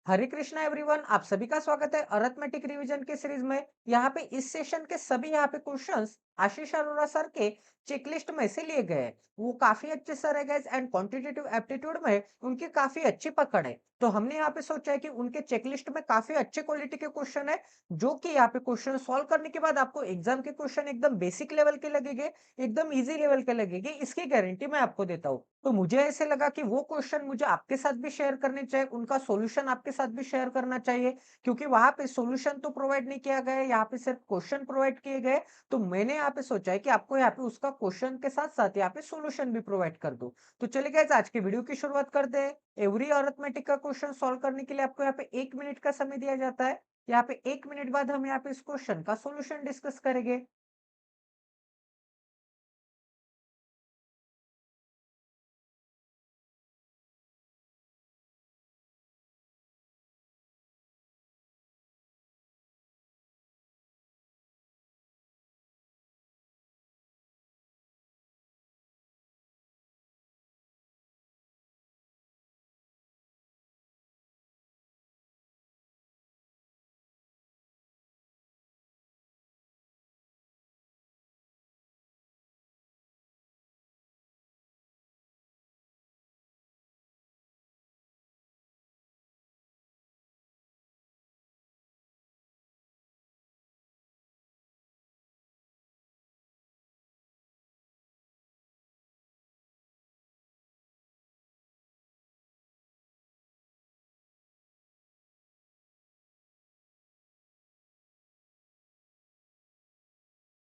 हरे Krishna everyone, आप सभी का स्वागत है अरिथमेटिक रिवीजन के सीरीज में। यहाँ पे इस सेशन के सभी यहाँ पे क्वेश्चंस आशीष अरोरा सर के चेकलिस्ट में से लिए गए हैं। वो काफी अच्छे सर है गाइस एंड क्वांटिटेटिव एप्टीट्यूड में उनकी काफी अच्छी पकड़ है। तो हमने यहाँ पे सोचा है कि उनके चेकलिस्ट में काफी अच्छे क्वालिटी के क्वेश्चन है, जो कि यहाँ पे क्वेश्चन सॉल्व करने के बाद आपको एग्जाम के क्वेश्चन एकदम बेसिक लेवल के लगेंगे, एकदम इजी लेवल के लगेंगे, इसकी गारंटी मैं आपको देता हूँ। तो मुझे ऐसे लगा कि वो क्वेश्चन मुझे आपके साथ भी शेयर करने चाहिए, उनका सॉल्यूशन आपके साथ भी शेयर करना चाहिए, क्योंकि वहां पे सॉल्यूशन तो प्रोवाइड नहीं किया गया है, यहाँ पे सिर्फ क्वेश्चन प्रोवाइड किए गए। तो मैंने यहाँ पे सोचा है कि आपको यहाँ पे उसका क्वेश्चन के साथ साथ यहाँ पे सॉल्यूशन भी प्रोवाइड कर दूं। तो चलिए गाइस, आज के वीडियो की शुरुआत करते हैं। एवरी अरिथमेटिक का क्वेश्चन सॉल्व करने के लिए आपको यहाँ पे 1 मिनट का समय दिया जाता है। यहाँ पे 1 मिनट बाद हम यहाँ पे इस क्वेश्चन का सॉल्यूशन डिस्कस करेंगे।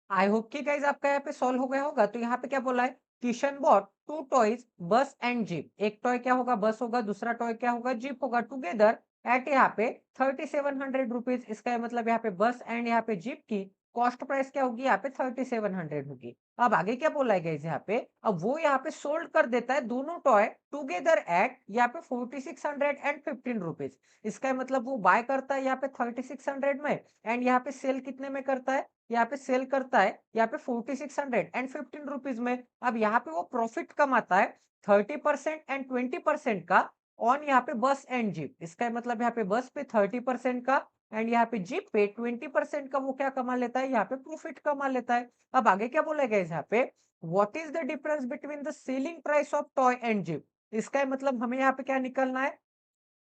आई होप कि गाइस आपका यहाँ पे सॉल्व हो गया होगा। तो यहाँ पे क्या बोला है, किशन बॉट टू टॉयज बस एंड जीप। एक टॉय क्या होगा, बस होगा, दूसरा टॉय क्या होगा, जीप होगा, टुगेदर एट यहाँ पे 3700 रुपीज। इसका मतलब यहाँ पे बस एंड यहाँ पे जीप की कॉस्ट प्राइस क्या होगी, यहाँ पे 3700 होगी। अब आगे क्या बोला है गाइस यहाँ पे, अब वो यहाँ पे सोल्ड कर देता है दोनों टॉय टुगेदर एट यहाँ पे 4615 रुपीज। इसका मतलब वो बाय करता है यहाँ पे 3600 में, एंड यहाँ पे सेल कितने में करता है, यहाँ पे सेल करता है यहाँ पे 4615 में। अब यहाँ पे वो प्रॉफिट कमाता है 30% एंड 20% का ऑन यहाँ पे बस एंड जीप। इसका मतलब यहाँ पे बस पे 30% का एंड यहाँ पे जीप पे 20% का वो क्या कमा लेता है, यहाँ पे प्रॉफिट कमा लेता है। अब आगे क्या बोलेगा यहाँ पे, what is the difference between the selling price of toy and jeep. इसका मतलब हमें यहाँ पे क्या निकलना है,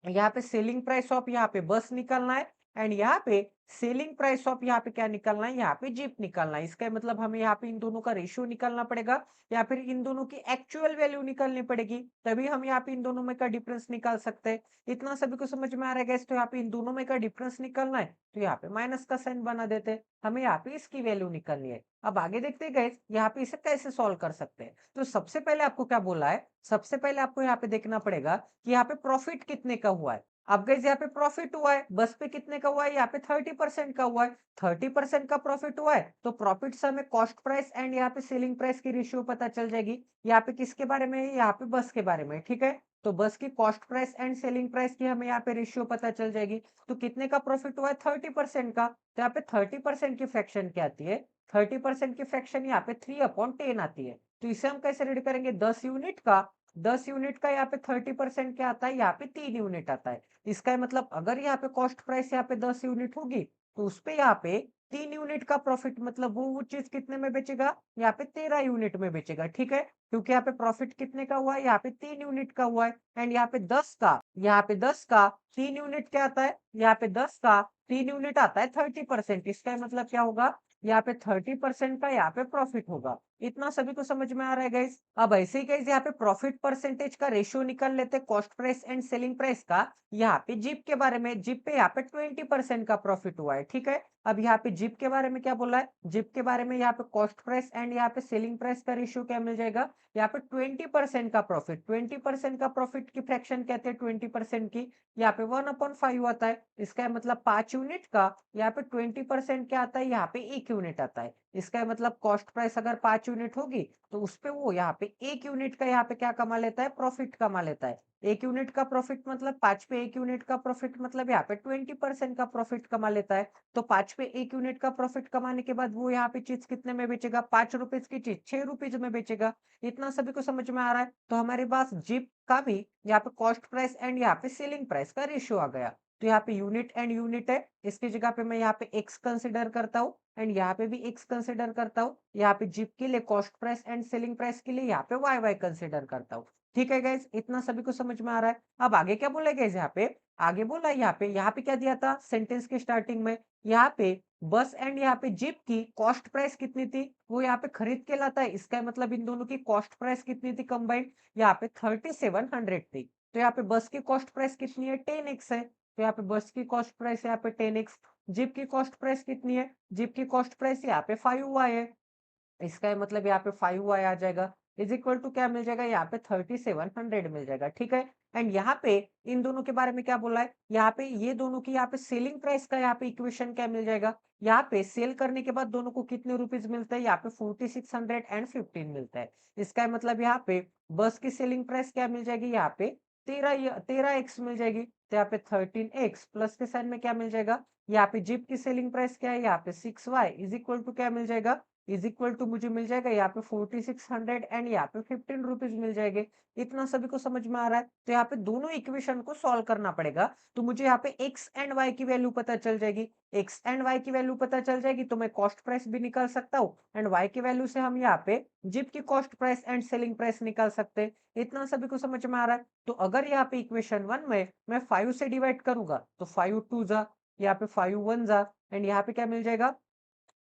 यहाँ पे सेलिंग प्राइस ऑफ यहाँ पे बस निकालना है, एंड यहाँ पे सेलिंग प्राइस ऑफ यहाँ पे क्या निकालना है, यहाँ पे जीप निकालना है। इसका मतलब हमें यहाँ पे इन दोनों का रेशियो निकालना पड़ेगा, या फिर इन दोनों की एक्चुअल वैल्यू निकालनी पड़ेगी, तभी हम यहाँ पे इन दोनों में का डिफरेंस निकाल सकते हैं। इतना सभी को समझ में आ रहा है गैस। तो यहाँ पे इन दोनों में का डिफरेंस निकालना है, तो यहाँ पे माइनस का साइन बना देते हैं, हमें यहाँ पे इसकी वैल्यू निकालनी है। अब आगे देखते हैं गैस, यहाँ पे इसे कैसे सॉल्व कर सकते हैं। तो सबसे पहले आपको क्या बोला है, सबसे पहले आपको यहाँ पे देखना पड़ेगा कि यहाँ पे प्रॉफिट कितने का हुआ है। अब गाइस यहाँ पे प्रॉफिट हुआ है, बस पे कितने का हुआ है, यहाँ पे 30% का हुआ है। 30% का प्रॉफिट हुआ है, तो प्रॉफिट से हमें कॉस्ट प्राइस एंड यहाँ पे सेलिंग प्राइस की रेशियो पता चल जाएगी। यहाँ पे किसके बारे में है, यहाँ पे बस के बारे में है, ठीक है। तो बस की cost price and selling price की हमें यहाँ पे रेशियो पता चल जाएगी। तो कितने का प्रॉफिट हुआ है, 30% का। तो यहाँ पे 30% की फ्रैक्शन क्या आती है, 30% की फ्रैक्शन यहाँ पे 3/10 आती है। तो इसे हम कैसे रेडी करेंगे, 10 यूनिट का, 10 यूनिट का यहाँ पे 30% क्या आता है, यहाँ पे 3 यूनिट आता है। इसका मतलब अगर यहाँ पे कॉस्ट प्राइस यहाँ पे 10 यूनिट होगी, तो उस पे यहाँ पे 3 यूनिट का प्रॉफिट, मतलब वो चीज कितने में बेचेगा, यहाँ पे 13 यूनिट में बेचेगा, ठीक है। क्योंकि यहाँ पे प्रॉफिट कितने का हुआ है, यहाँ पे 3 यूनिट का हुआ है, एंड यहाँ पे 10 का, यहाँ पे 10 का 3 यूनिट क्या आता है, यहाँ पे 10 का 3 यूनिट आता है 30%। इसका मतलब क्या होगा, यहाँ पे 30% का यहाँ पे प्रॉफिट होगा। इतना सभी को समझ में आ रहा है गाइस। अब ऐसे ही गाइस यहाँ पे प्रॉफिट परसेंटेज का रेशियो निकाल लेते हैं cost price and selling price का। यहाँ पे जीप के बारे में, जीप पे यहाँ पे 20% का प्रॉफिट हुआ है, ठीक है। अब यहाँ पे जीप के बारे में क्या बोला है, जीप के बारे में यहाँ पे कॉस्ट प्राइस एंड यहाँ पे सेलिंग प्राइस का रेशियो क्या मिल जाएगा, यहाँ पे 20% का प्रॉफिट। 20% का प्रॉफिट की फ्रैक्शन कहते हैं 20% की, यहाँ पे 1/5 आता है। इसका मतलब 5 यूनिट का यहाँ पे 20% क्या आता है, यहाँ पे 1 यूनिट आता है। इसका मतलब कॉस्ट प्राइस अगर 5 यूनिट होगी, तो उस पे वो यहाँ पे 1 यूनिट का यहाँ पे क्या कमा लेता है, प्रॉफिट कमा लेता है। 1 यूनिट का प्रॉफिट मतलब 5 पे 1 यूनिट का प्रॉफिट मतलब यहाँ पे 20% का प्रॉफिट कमा लेता है। तो 5 पे 1 यूनिट का प्रॉफिट कमाने के बाद वो यहाँ पे चीज़ कितने में बेचेगा, 5 रुपीज़ की चीज़ 6 रुपीज़ में बेचेगा। इतना सभी को समझ में आ रहा है? तो हमारे पास जीप का भी यहाँ पे कॉस्ट प्राइस एंड यहाँ पे सेलिंग प्राइस का रेशियो आ गया। तो यहाँ पे यूनिट एंड यूनिट है, इसकी जगह पे मैं यहाँ पे एक्स कंसिडर करता हूँ एंड यहाँ पे भी एक्स कंसिडर करता हूँ। यहाँ पे जीप के लिए cost price and selling price के लिए यहाँ पे वाई वाई कंसिडर करता हूँ। ठीक है गाइज, इतना सभी को समझ में आ रहा है। अब आगे क्या बोला गाइज, यहाँ पे आगे बोला, यहाँ पे क्या दिया था सेंटेंस के स्टार्टिंग में, यहाँ पे बस एंड यहाँ पे जीप की कॉस्ट प्राइस कितनी थी, वो यहाँ पे खरीद के लाता है। इसका मतलब इन दोनों की कॉस्ट प्राइस कितनी थी कंबाइंड, यहाँ पे 3700 थी। तो यहाँ पे बस की कॉस्ट प्राइस कितनी है, 10x है। तो यहाँ पे बस की कॉस्ट प्राइस यहाँ पे 10x। जीप की कॉस्ट प्राइस कितनी है, जीप की कॉस्ट प्राइस यहाँ पे 5y है। इसका मतलब यहाँ पे 5y आ जाएगा, इज इक्वल टू क्या मिल जाएगा, यहाँ पे 3700 मिल जाएगा। ठीक है, एंड यहाँ पे इन दोनों के बारे में क्या बोला है, यहाँ पे ये दोनों की यहाँ पे सेलिंग प्राइस का यहाँ पे इक्वेशन क्या मिल जाएगा, यहाँ पे सेल करने के बाद दोनों को कितने रुपीज मिलता है, यहाँ पे 4615 मिलता है। इसका मतलब यहाँ पे बस की सेलिंग प्राइस क्या मिल जाएगी, यहाँ पे 13x मिल जाएगी। तो यहाँ पे 13x प्लस के साइन में क्या मिल जाएगा, यहाँ पे जीप की सेलिंग प्राइस क्या है, यहाँ पे 6y इज इक्वल टू क्या मिल जाएगा, इज इक्वल टू मुझे मिल जाएगा यहाँ पे 4600 एंड यहाँ पे 15 रुपीज मिल जाएंगे। इतना सभी को समझ में आ रहा है। तो यहाँ पे दोनों इक्वेशन को सॉल्व करना पड़ेगा। तो मुझे यहाँ पे एक्स एंड वाई की वैल्यू पता चल जाएगी, एक्स एंड वाई की वैल्यू पता चल जाएगी तो मैं कॉस्ट प्राइस भी निकाल सकता हूँ एंड वाई की वैल्यू से हम यहाँ पे जिप की cost price and selling price निकाल सकते हैं। इतना सभी को समझ में आ रहा है। तो अगर यहाँ पे इक्वेशन 1 में मैं 5 से डिवाइड करूंगा तो 5 2 जा, यहाँ पे 5 1 जा एंड यहाँ पे क्या मिल जाएगा,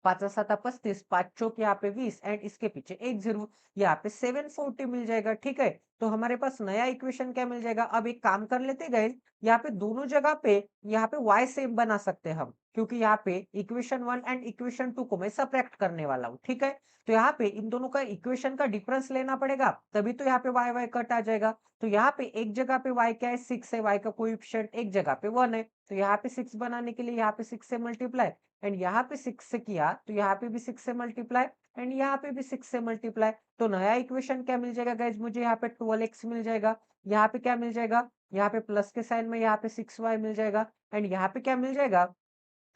5 7 35, 5 चौक यहाँ पे 20 एंड इसके पीछे एक जीरो, यहाँ पे 740 मिल जाएगा। ठीक है, तो हमारे पास नया इक्वेशन क्या मिल जाएगा। अब एक काम कर लेते गए, यहाँ पे दोनों जगह पे यहाँ पे y सेम बना सकते हैं हम, क्योंकि यहाँ पे इक्वेशन 1 एंड इक्वेशन 2 को मैं सबट्रैक्ट करने वाला हूँ। ठीक है, तो यहाँ पे इन दोनों का इक्वेशन का डिफरेंस लेना पड़ेगा, तभी तो यहाँ पे y कट आ जाएगा। तो यहाँ पे एक जगह पे y क्या है, 6 है, y का कोएफिशिएंट, एक जगह पे 1 है। तो यहाँ पे 6 बनाने के लिए यहाँ पे 6 से मल्टीप्लाई एंड यहाँ पे 6 से किया तो यहाँ पे भी 6 से मल्टीप्लाई एंड यहाँ पे भी 6 से मल्टीप्लाई। तो नया इक्वेशन क्या मिल जाएगा गाइज, मुझे यहाँ पे 12x मिल जाएगा। यहाँ पे क्या मिल जाएगा, यहाँ पे प्लस के साइन में यहाँ पे 6y मिल जाएगा एंड यहाँ पे क्या मिल जाएगा,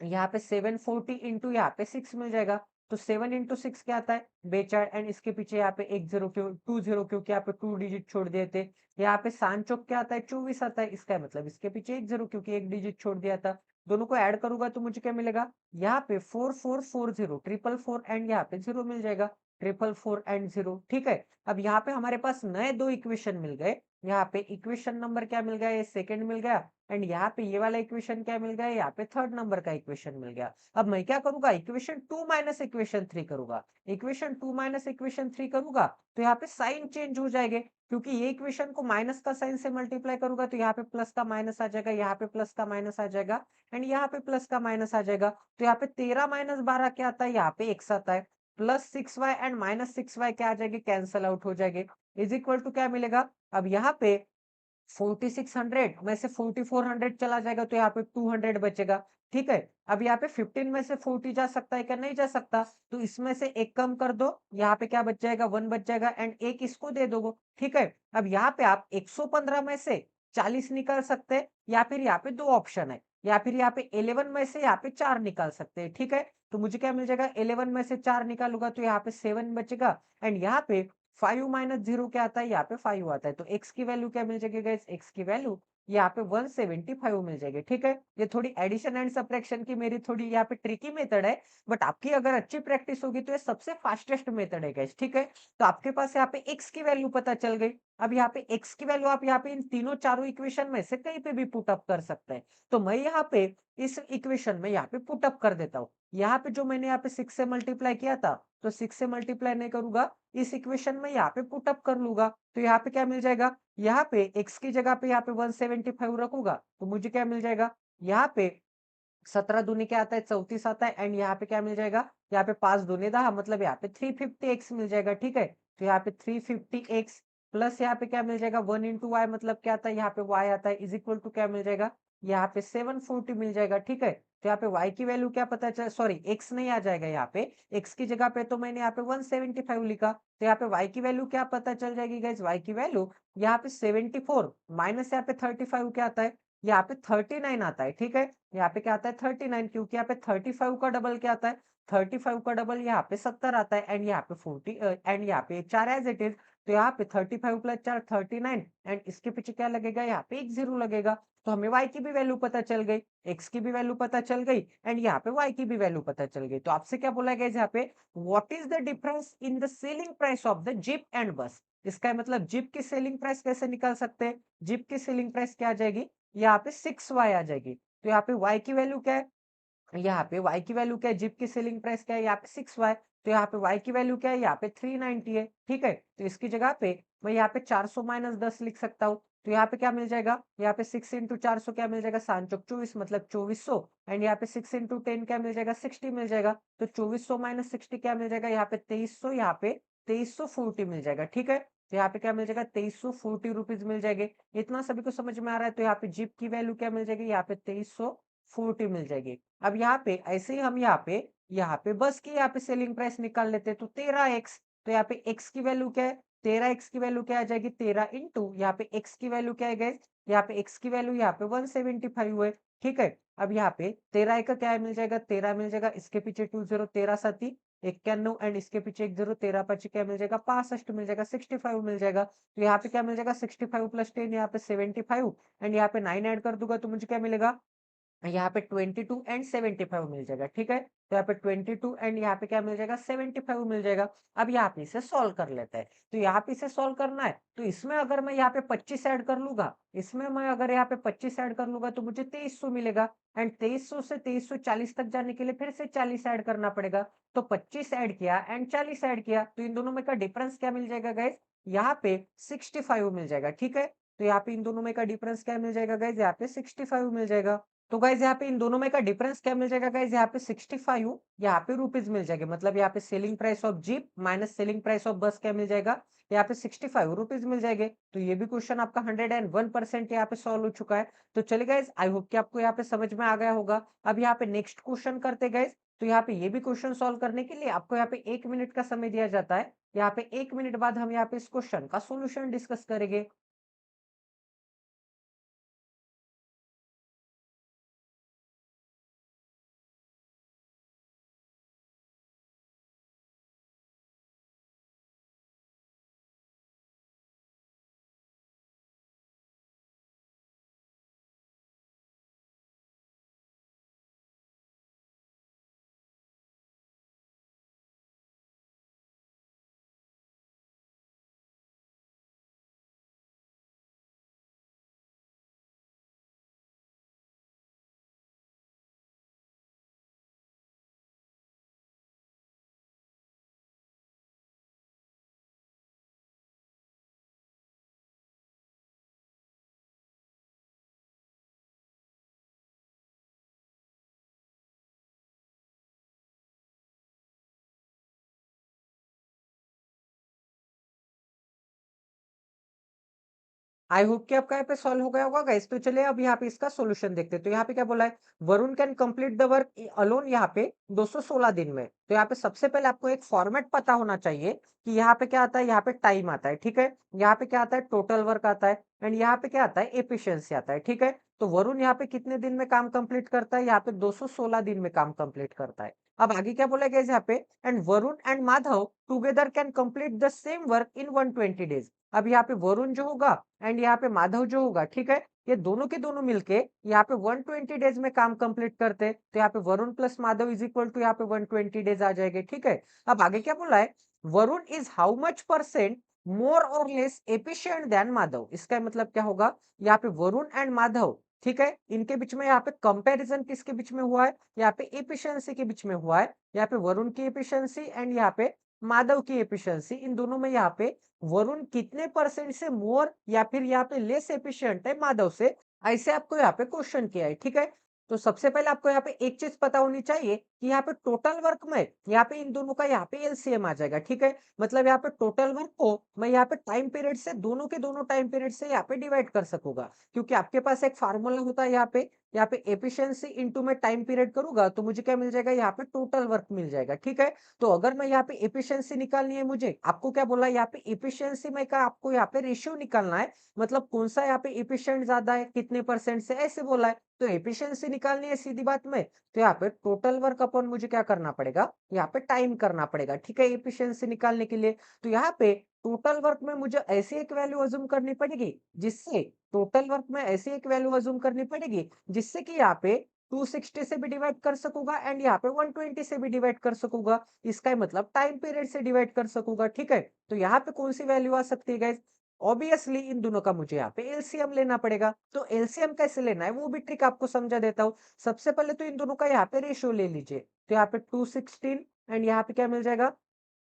यहाँ पे 740 इंटू यहाँ पे 6 मिल जाएगा। तो 7 इंटू 6 क्या आता है, बेचार एंड इसके पीछे यहाँ पे एक जीरो क्यों, 2 जीरो क्योंकि यहाँ पे 2 डिजिट छोड़ दिए थे। यहाँ पे सान चौक क्या आता है, 24 आता है। इसका मतलब इसके पीछे एक जीरो क्योंकि एक डिजिट छोड़ दिया था। दोनों को ऐड करूंगा तो मुझे क्या मिलेगा, यहाँ पे 4440 ट्रिपल फोर एंड यहाँ पे जीरो मिल जाएगा, ट्रिपल फोर एंड जीरो। ठीक है, अब यहाँ पे हमारे पास नए दो इक्वेशन मिल गए। यहाँ पे इक्वेशन नंबर क्या मिल गया, ये सेकंड मिल गया एंड यहाँ पे ये वाला इक्वेशन क्या मिल गया, यहाँ पे थर्ड नंबर का इक्वेशन मिल गया। अब मैं क्या करूंगा, इक्वेशन 2 माइनस इक्वेशन 3 करूंगा। इक्वेशन 2 माइनस इक्वेशन 3 करूंगा तो यहाँ पे साइन चेंज हो जाएंगे, क्योंकि ये इक्वेशन को माइनस का साइन से मल्टीप्लाई करूंगा तो यहाँ पे प्लस का माइनस आ जाएगा, यहाँ पे प्लस का माइनस आ जाएगा एंड यहाँ पे प्लस का माइनस आ जाएगा। तो यहाँ पे 13 माइनस 12 क्या आता है, यहाँ पे एक्स आता है। Plus 6y and minus 6y क्या आ जाएगी, कैंसल आउट हो जाएंगे। इज इक्वल टू क्या मिलेगा, अब यहाँ पे 4600 में से 4400 चला जाएगा तो यहाँ पे 200 बचेगा। ठीक है, अब यहाँ पे 15 में से 40 जा सकता है क्या, नहीं जा सकता। तो इसमें से एक कम कर दो, यहाँ पे क्या बच जाएगा, 1 बच जाएगा एंड एक इसको दे दोगे। ठीक है, अब यहाँ पे आप 115 में से 40 निकाल सकते हैं या फिर यहाँ पे दो ऑप्शन है, या फिर यहाँ पे 11 में से यहाँ पे 4 निकाल सकते हैं। ठीक है, तो मुझे क्या मिल जाएगा, 11 में से 4 निकालूंगा तो यहाँ पे 7 बचेगा एंड यहाँ पे 5 माइनस 0 क्या आता है, यहाँ पे 5 आता है। तो x की वैल्यू क्या मिल जाएगी गाइस, x की वैल्यू यहाँ पे 175 मिल जाएगी। ठीक है, ये थोड़ी एडिशन एंड सब्ट्रैक्शन की मेरी थोड़ी यहाँ पे ट्रिकी मेथड है, बट आपकी अगर अच्छी प्रैक्टिस होगी तो ये सबसे फास्टेस्ट मेथड है गाइस। ठीक है, तो आपके पास यहाँ पे x की वैल्यू पता चल गई। अब यहाँ पे x की वैल्यू आप यहाँ पे इन तीनों चारों इक्वेशन में से कहीं पे भी पुट अप कर सकते हैं। तो मैं यहाँ पे इस इक्वेशन में यहाँ पे पुट अप कर देता हूँ। यहाँ पे जो मैंने यहाँ पे 6 से मल्टीप्लाई किया था, तो 6 से मल्टीप्लाई नहीं करूंगा, इस इक्वेशन में यहाँ पे पुट अप कर लूंगा। तो यहाँ पे क्या मिल जाएगा, यहाँ पे x की जगह पे यहाँ पे 175 रखूंगा तो मुझे क्या मिल जाएगा, यहाँ पे 17 दूनी क्या आता है, 34 आता है एंड यहाँ पे क्या मिल जाएगा, यहाँ पे 5 दूनी 10 मतलब यहाँ पे 350x मिल जाएगा। ठीक है, तो यहाँ पे 350x प्लस यहाँ पे क्या मिल जाएगा, 1 इंटू वाई मतलब क्या आता है, यहाँ पे y आता है, इज इक्वल टू क्या मिल जाएगा, यहाँ पे 740 मिल जाएगा, ठीक है। तो यहाँ पे y की वैल्यू क्या पता चल, सॉरी x नहीं आ जाएगा यहाँ पे, x की जगह पे तो मैंने यहाँ पे 175 लिखा, तो यहाँ पे y की वैल्यू क्या पता चल जाएगी गाइज, y की वैल्यू यहाँ पे 74 माइनस यहाँ पे 35 क्या आता है, यहाँ पे 39 आता है, ठीक है। यहाँ पे क्या आता है 39, क्योंकि यहाँ पे 35 का डबल क्या आता है, 35 का डबल यहाँ पे 70 आता है, एंड यहाँ पे 40 एंड यहाँ पे 4 एज इट इज, तो यहाँ पे 35 प्लस 4 39, एंड इसके पीछे क्या लगेगा, यहाँ पे एक जीरो लगेगा। तो हमें y की भी वैल्यू पता चल गई, x की भी वैल्यू पता चल गई, एंड यहाँ पे y की भी वैल्यू पता चल गई। तो आपसे क्या बोला गया यहाँ पे, what is the difference in the selling price of the jeep and बस। इसका मतलब जीप की सेलिंग प्राइस कैसे निकाल सकते हैं, जीप की सेलिंग प्राइस क्या आ जाएगी, यहाँ पे 6y आ जाएगी। तो यहाँ पे y की वैल्यू क्या है, यहाँ पे y की वैल्यू क्या है, जीप की सेलिंग प्राइस क्या है, यहाँ पे 6y, तो यहाँ पे y की वैल्यू क्या है, यहाँ पे 390 है, ठीक है। तो इसकी जगह पे मैं यहाँ पे 400 माइनस 10 लिख सकता हूँ। तो यहाँ पे क्या मिल जाएगा, यहाँ पे 6 इंटू 400 क्या मिल जाएगा, 7 चौक 24 मतलब 2400, एंड यहाँ पे 6 इंटू 10 क्या मिल जाएगा, 60 मिल जाएगा। तो 2400 माइनस 60 क्या मिल जाएगा, यहाँ पे 2300, यहाँ पे 2340 मिल जाएगा, ठीक है। तो यहाँ पे क्या मिल जाएगा, 2340 रुपीज मिल जाएंगे। इतना सभी को समझ में आ रहा है। तो यहाँ पे जीप की वैल्यू क्या मिल जाएगी, यहाँ पे 2340 मिल जाएगी। अब यहाँ पे ऐसे ही हम यहाँ पे बस की यहाँ पे सेलिंग प्राइस निकाल लेते हैं, तो 13x, तो यहाँ पे x की वैल्यू क्या है, 13x की वैल्यू क्या आ जाएगी, 13 इंटू यहाँ पे x की वैल्यू क्या है गाइस, यहाँ पे x की वैल्यू यहाँ पे 175 है, ठीक है। अब यहाँ पे 13 का क्या मिल जाएगा, 13 मिल जाएगा, इसके पीछे 20 13 साथी 91, एंड इसके पीछे 10 13 पीछे क्या मिल जाएगा, 65 मिल जाएगा, 65 मिल जाएगा। तो यहाँ पे क्या मिल जाएगा, 65 प्लस 10 यहाँ पे 75, एंड यहाँ पे 9 ऐड कर दूंगा तो मुझे क्या मिलेगा, यहाँ पे 22 एंड 75 मिल जाएगा, ठीक है। तो यहाँ पे 22 एंड यहाँ पे क्या मिल जाएगा, 75 मिल जाएगा। अब यहाँ पे इसे सॉल्व कर लेते हैं। तो यहाँ पे इसे सॉल्व करना है, तो इसमें अगर मैं यहाँ पे 25 ऐड कर लूंगा, इसमें मैं अगर यहाँ पे 25 ऐड कर लूंगा तो मुझे 2300 मिलेगा, एंड 2300 से 2340 तक जाने के लिए फिर से 40 ऐड करना पड़ेगा। तो 25 ऐड किया एंड 40 ऐड किया, तो इन दोनों में का डिफरेंस क्या मिल जाएगा गाइज, यहाँ पे 65 मिल जाएगा, ठीक है। तो यहाँ पे इन दोनों में का डिफरेंस क्या मिल जाएगा गाइज, यहाँ पे 65 मिल जाएगा। तो गाइज यहाँ पे इन दोनों में का डिफरेंस क्या मिल जाएगा गाइज, यहाँ पे 65 यहाँ पे रुपीज मिल जाएगा, मतलब यहाँ पे selling price of jeep minus selling price of बस क्या मिल जाएगा, यहाँ पे 65 रुपीज मिल जाएंगे। तो ये भी क्वेश्चन आपका 101% यहाँ पे सॉल्व हो चुका है। तो चलिए गाइज, आई होप कि आपको यहाँ पे समझ में आ गया होगा। अब यहाँ पे नेक्स्ट क्वेश्चन करते गाइज। तो यहाँ पे ये भी क्वेश्चन सॉल्व करने के लिए आपको यहाँ पे 1 मिनट का समय दिया जाता है। यहाँ पे 1 मिनट बाद हम यहाँ पे इस क्वेश्चन का सोल्यूशन डिस्कस करेंगे। आई होप कि आपका यहाँ पे सॉल्व हो गया होगा गाइस। तो चलिए अब यहाँ पे इसका सॉल्यूशन देखते हैं। तो यहाँ पे क्या बोला है, Varun can complete the work alone यहाँ पे 216 दिन में। तो यहाँ पे सबसे पहले आपको एक फॉर्मेट पता होना चाहिए कि यहाँ पे क्या आता है, यहाँ पे टाइम आता है, ठीक है। यहाँ पे क्या आता है, टोटल वर्क आता है, एंड यहाँ पे क्या आता है, एफिशिएंसी आता है, ठीक है। तो वरुण यहाँ पे कितने दिन में काम कंप्लीट करता है, यहाँ पे 216 दिन में काम कंप्लीट करता है। अब आगे क्या बोला गया यहाँ पे, and Varun and Madhav together can complete the same work in 120 days. अब यहाँ पे वरुण जो होगा एंड यहाँ पे माधव जो होगा, ठीक है, ये दोनों के दोनों मिलके यहाँ पे 120 डेज में काम कंप्लीट करते हैं। तो यहाँ पे Varun plus Madhav is equal to यहाँ पे 120 डेज आ जाएंगे, ठीक है। अब आगे क्या बोला है, Varun is how much percent more और लेस एफिशिएंट देन माधव। इसका मतलब क्या होगा, यहाँ पे वरुण एंड माधव, ठीक है, इनके बीच में यहाँ पे कंपैरिजन किसके बीच में हुआ है, यहाँ पे एफिशिएंसी के बीच में हुआ है। यहाँ पे वरुण की एफिशिएंसी एंड यहाँ पे माधव की एफिशिएंसी, इन दोनों में यहाँ पे वरुण कितने परसेंट से मोर या फिर यहाँ पे लेस एफिशिएंट है माधव से, ऐसे आपको यहाँ पे क्वेश्चन किया है, ठीक है। तो सबसे पहले आपको यहाँ पे एक चीज पता होनी चाहिए कि यहाँ पे टोटल वर्क में यहाँ पे इन दोनों का यहाँ पे एलसीएम आ जाएगा, ठीक है। मतलब यहाँ पे टोटल वर्क को मैं यहाँ पे टाइम पीरियड से दोनों के दोनों टाइम पीरियड से यहाँ पे डिवाइड कर सकूंगा, क्योंकि आपके पास एक फार्मूला होता है यहाँ पे एफिशिएंसी इनटू मैं टाइम पीरियड करूंगा तो मुझे क्या मिल जाएगा, यहाँ पे टोटल वर्क मिल जाएगा, ठीक है। तो अगर मैं यहाँ पे एफिशिएंसी निकालनी है मुझे, आपको क्या बोला यहाँ पे एफिशिएंसी में का आपको यहाँ पे रेशियो निकालना है, मतलब कौन सा यहाँ पे एफिशिएंट ज्यादा है कितने परसेंट से, ऐसे बोला है। तो एफिशिएंसी निकालनी है सीधी बात में, तो यहाँ पे टोटल वर्क अपन मुझे क्या करना पड़ेगा, यहाँ पे टाइम करना पड़ेगा, ठीक है, एफिशिएंसी निकालने के लिए। तो यहाँ पे टोटल वर्क में मुझे ऐसी एक वैल्यू अज्यूम करनी पड़ेगी जिससे टोटल वर्क में ऐसी एक वैल्यू अज्यूम करनी पड़ेगी जिससे कि यहाँ पे 260 से भी डिवाइड कर सकूंगा एंड यहाँ पे 120 से भी डिवाइड कर सकूंगा। इसका मतलब टाइम पीरियड से डिवाइड कर सकूंगा, ठीक है। तो यहाँ पे कौन सी वैल्यू आ सकती है गाइस, ऑब्वियसली इन दोनों का मुझे यहाँ पे एलसीएम लेना पड़ेगा। तो एलसीएम कैसे लेना है वो भी ट्रिक आपको समझा देता हूँ। सबसे पहले तो इन दोनों का यहाँ पे रेशियो ले लीजिए, तो यहाँ पे 216 एंड यहाँ पे क्या मिल जाएगा,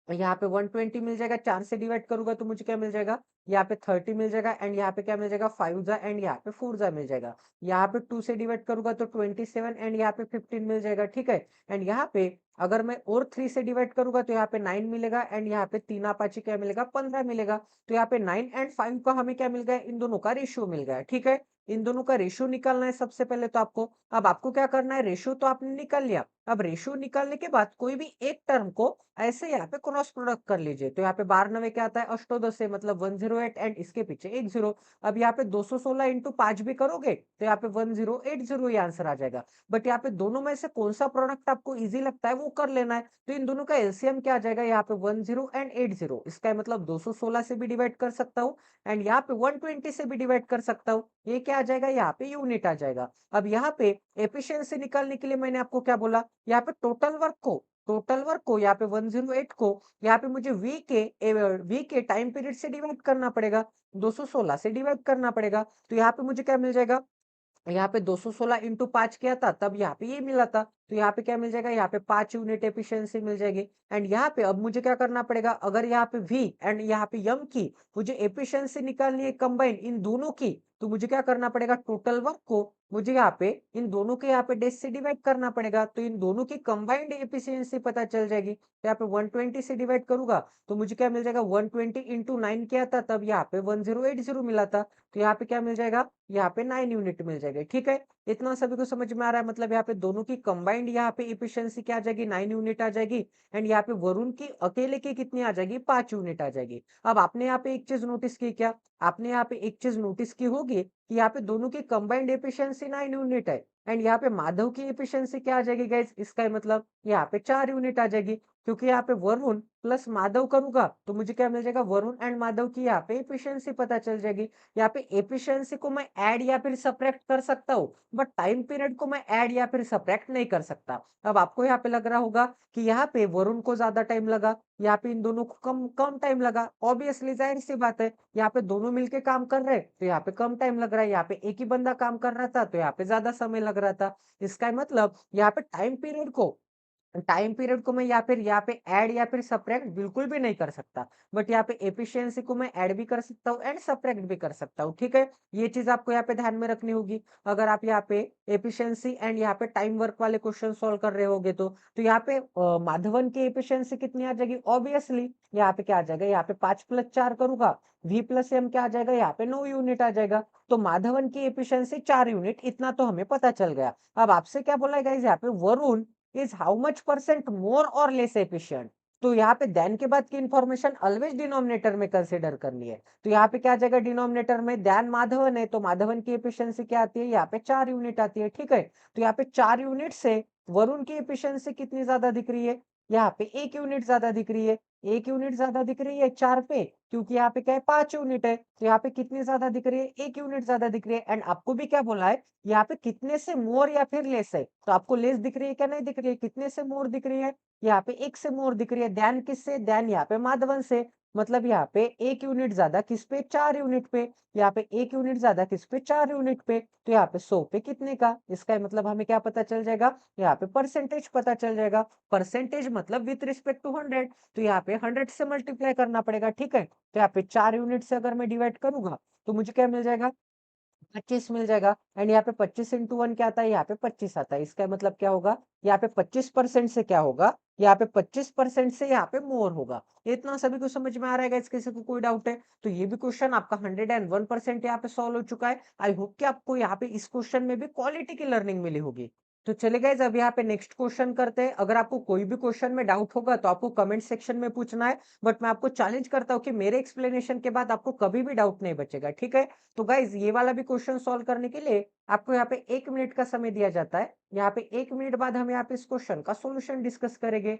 यहाँ पे 120 मिल जाएगा, 4 से डिवाइड करूंगा तो मुझे क्या मिल जाएगा, यहाँ पे 30 मिल जाएगा एंड यहाँ पे क्या मिल जाएगा 5 जा एंड यहाँ पे 4 जा मिल जाएगा। यहाँ पे 2 से डिवाइड करूंगा तो 27 एंड यहाँ पे 15 मिल जाएगा, ठीक है। एंड यहाँ पे अगर मैं और 3 से डिवाइड करूंगा तो यहाँ पे 9 मिलेगा एंड यहाँ पे 3 पाँच क्या मिलेगा 15 मिलेगा। तो यहाँ पे 9 एंड 5 का हमें क्या मिल गया, इन दोनों का रेशियो मिल गया, ठीक है। इन दोनों का रेशियो निकालना है सबसे पहले तो आपको। अब आपको क्या करना है, रेशियो तो आपने निकाल लिया, अब रेशियो निकालने के बाद कोई भी एक टर्म को ऐसे यहाँ पे क्रॉस प्रोडक्ट कर लीजिए। तो यहाँ पे 12 नवे क्या आता है, अष्टोदश से, मतलब 108 एंड इसके पीछे एक जीरो। अब यहाँ पे 216 इंटू 5 भी करोगे तो यहाँ पे 1080 ये आंसर आ जाएगा। बट यहाँ पे दोनों में से कौन सा प्रोडक्ट आपको इजी लगता है वो कर लेना है। तो इन दोनों का एलसीएम क्या आ जाएगा, यहाँ पे 10 एंड 80, इसका मतलब 216 से भी डिवाइड कर सकता हूँ एंड यहाँ पे 120 से भी डिवाइड कर सकता हूँ। ये क्या आ जाएगा, यहाँ पे यूनिट आ जाएगा। अब यहाँ पे एफिशिएंसी निकालने के लिए मैंने आपको क्या बोला, यहाँ पे टोटल वर्क को यहाँ पे 108 को यहाँ पे मुझे वी के टाइम पीरियड से डिवाइड करना पड़ेगा, 216 से डिवाइड करना पड़ेगा। तो यहाँ पे मुझे क्या मिल जाएगा, यहाँ पे 216 इंटू 5 किया था तब यहाँ पे ये मिला था। तो यहाँ पे क्या मिल जाएगा, यहाँ पे 5 यूनिट एफिशिएंसी मिल जाएगी। एंड यहाँ पे अब मुझे क्या करना पड़ेगा, अगर यहाँ पे वी एंड यहाँ पे यम की मुझे एफिशिएंसी निकालनी है कंबाइन इन दोनों की, तो मुझे क्या करना पड़ेगा, टोटल वर्क को मुझे यहाँ पे इन दोनों के यहाँ पे डेज से डिवाइड करना पड़ेगा। तो इन दोनों की कंबाइंड एफिशिएंसी पता चल जाएगी। तो यहाँ पे 120 से डिवाइड करूंगा तो मुझे क्या मिल जाएगा, 120 इंटू 9 किया था तब यहाँ पे 1080 मिला था। तो यहाँ पे क्या मिल जाएगा, यहाँ पे 9 यूनिट मिल जाएगा, ठीक है। इतना सभी को समझ में आ रहा है, मतलब यहाँ पे दोनों की कंबाइंड यहाँ पे एफिशिएंसी क्या आ जाएगी, 9 यूनिट आ जाएगी एंड यहाँ पे वरुण की अकेले की कितनी आ जाएगी, 5 यूनिट आ जाएगी। अब आपने यहाँ पे एक चीज नोटिस की क्या, आपने यहाँ पे एक चीज नोटिस की होगी कि यहाँ पे दोनों की कंबाइंड एफिशिएंसी 9 यूनिट है एंड यहाँ पे माधव की एफिशिएंसी क्या आ जाएगी गाइस, इसका मतलब यहाँ पे 4 यूनिट आ जाएगी, क्योंकि यहाँ पे वरुण प्लस माधव करूंगा तो मुझे क्या मिल जाएगा, वरुण एंड माधव की यहाँ पे एफिशिएंसी पता चल जाएगी। यहाँ पे एफिशिएंसी को मैं ऐड या फिर सब्ट्रैक्ट कर सकता हूँ, बट टाइम पीरियड को मैं ऐड या फिर सब्ट्रैक्ट नहीं कर सकता। अब आपको यहाँ पे लग रहा होगा कि यहाँ पे वरुण को ज्यादा टाइम लगा, यहाँ पे इन दोनों को कम कम टाइम लगा। ऑब्वियसली जाहिर सी बात है, यहाँ पे दोनों मिलके काम कर रहे हैं तो यहाँ पे कम टाइम लग रहा है, यहाँ पे एक ही बंदा काम कर रहा था तो यहाँ पे ज्यादा समय लग रहा था। इसका मतलब यहाँ पे टाइम पीरियड को मैं या पे ऐड या फिर सब्ट्रैक्ट बिल्कुल भी नहीं कर सकता, बट यहाँ पे एफिशिएंसी को मैं ऐड भी कर सकता हूँ एंड सब्ट्रैक्ट भी कर सकता हूँ, ठीक है। ये चीज आपको यहाँ पे ध्यान में रखनी होगी अगर आप यहाँ पे एफिशिएंसी एंड यहाँ पे टाइम वर्क वाले क्वेश्चन सॉल्व कर रहे होगे। तो यहाँ पे माधवन की एफिशिएंसी कितनी आ जाएगी, ऑब्वियसली यहाँ पे क्या आ जाएगा, यहाँ पे 5+4 करूंगा, वी प्लस एम क्या आ जाएगा, यहाँ पे 9 यूनिट आ जाएगा। तो माधवन की एफिशिएंसी 4 यूनिट, इतना तो हमें पता चल गया। अब आपसे क्या बोला है यहाँ पे, Varun is how much percent more और लेस एफिशिएंट। तो यहाँ पे देन के बाद की इंफॉर्मेशन ऑलवेज डिनोमिनेटर में कंसीडर करनी है। तो यहाँ पे क्या आ जाएगा, डिनोमिनेटर में देन माधवन है तो माधवन की एफिशिएंसी क्या आती है, यहाँ पे 4 यूनिट आती है, ठीक है। तो यहाँ पे 4 यूनिट से वरुण की एफिशिएंसी कितनी ज्यादा दिख रही है, यहाँ पे 1 यूनिट ज्यादा दिख रही है। 1 यूनिट ज्यादा दिख रही है 4 पे, क्योंकि यहाँ पे क्या है 5 यूनिट है। तो यहाँ पे कितनी ज्यादा दिख रही है, 1 यूनिट ज्यादा दिख रही है। एंड आपको भी क्या बोला है, यहाँ पे कितने से मोर या फिर लेस है, तो आपको लेस दिख रही है क्या नहीं दिख रही है, कितने से मोर दिख रही है, यहाँ पे 1 से मोर दिख रही है। ध्यान किससे, ध्यान यहाँ पे माधवन से। मतलब यहाँ पे 1 यूनिट ज्यादा किस पे, 4 यूनिट पे। यहाँ पे 1 यूनिट ज्यादा किस पे, 4 यूनिट पे। तो यहाँ पे 100 पे कितने का, इसका मतलब हमें क्या पता चल जाएगा, यहाँ पे परसेंटेज पता चल जाएगा। परसेंटेज मतलब विथ रिस्पेक्ट टू 100, तो यहाँ पे 100 से मल्टीप्लाई करना पड़ेगा, ठीक है। तो यहाँ पे 4 यूनिट से अगर मैं डिवाइड करूंगा तो मुझे क्या मिल जाएगा, 25 मिल जाएगा एंड यहाँ पे 25 इंटू 1 क्या आता है, यहाँ पे 25 आता है। इसका मतलब क्या होगा, यहाँ पे 25% से क्या होगा, यहाँ पे 25% से यहाँ पे मोर होगा। इतना सभी को समझ में आ रहा है गाइस? किसी को कोई डाउट है तो ये भी क्वेश्चन आपका 101% यहाँ पे सॉल्व हो चुका है। आई होप कि आपको यहाँ पे इस क्वेश्चन में भी क्वालिटी की लर्निंग मिली होगी। तो चलिए गाइस अब यहाँ पे नेक्स्ट क्वेश्चन करते हैं। अगर आपको कोई भी क्वेश्चन में डाउट होगा तो आपको कमेंट सेक्शन में पूछना है, बट मैं आपको चैलेंज करता हूँ कि मेरे एक्सप्लेनेशन के बाद आपको कभी भी डाउट नहीं बचेगा, ठीक है? तो गाइज ये वाला भी क्वेश्चन सॉल्व करने के लिए आपको यहाँ पे 1 मिनट का समय दिया जाता है। यहाँ पे 1 मिनट बाद हम यहाँ पे इस क्वेश्चन का सॉल्यूशन डिस्कस करेंगे।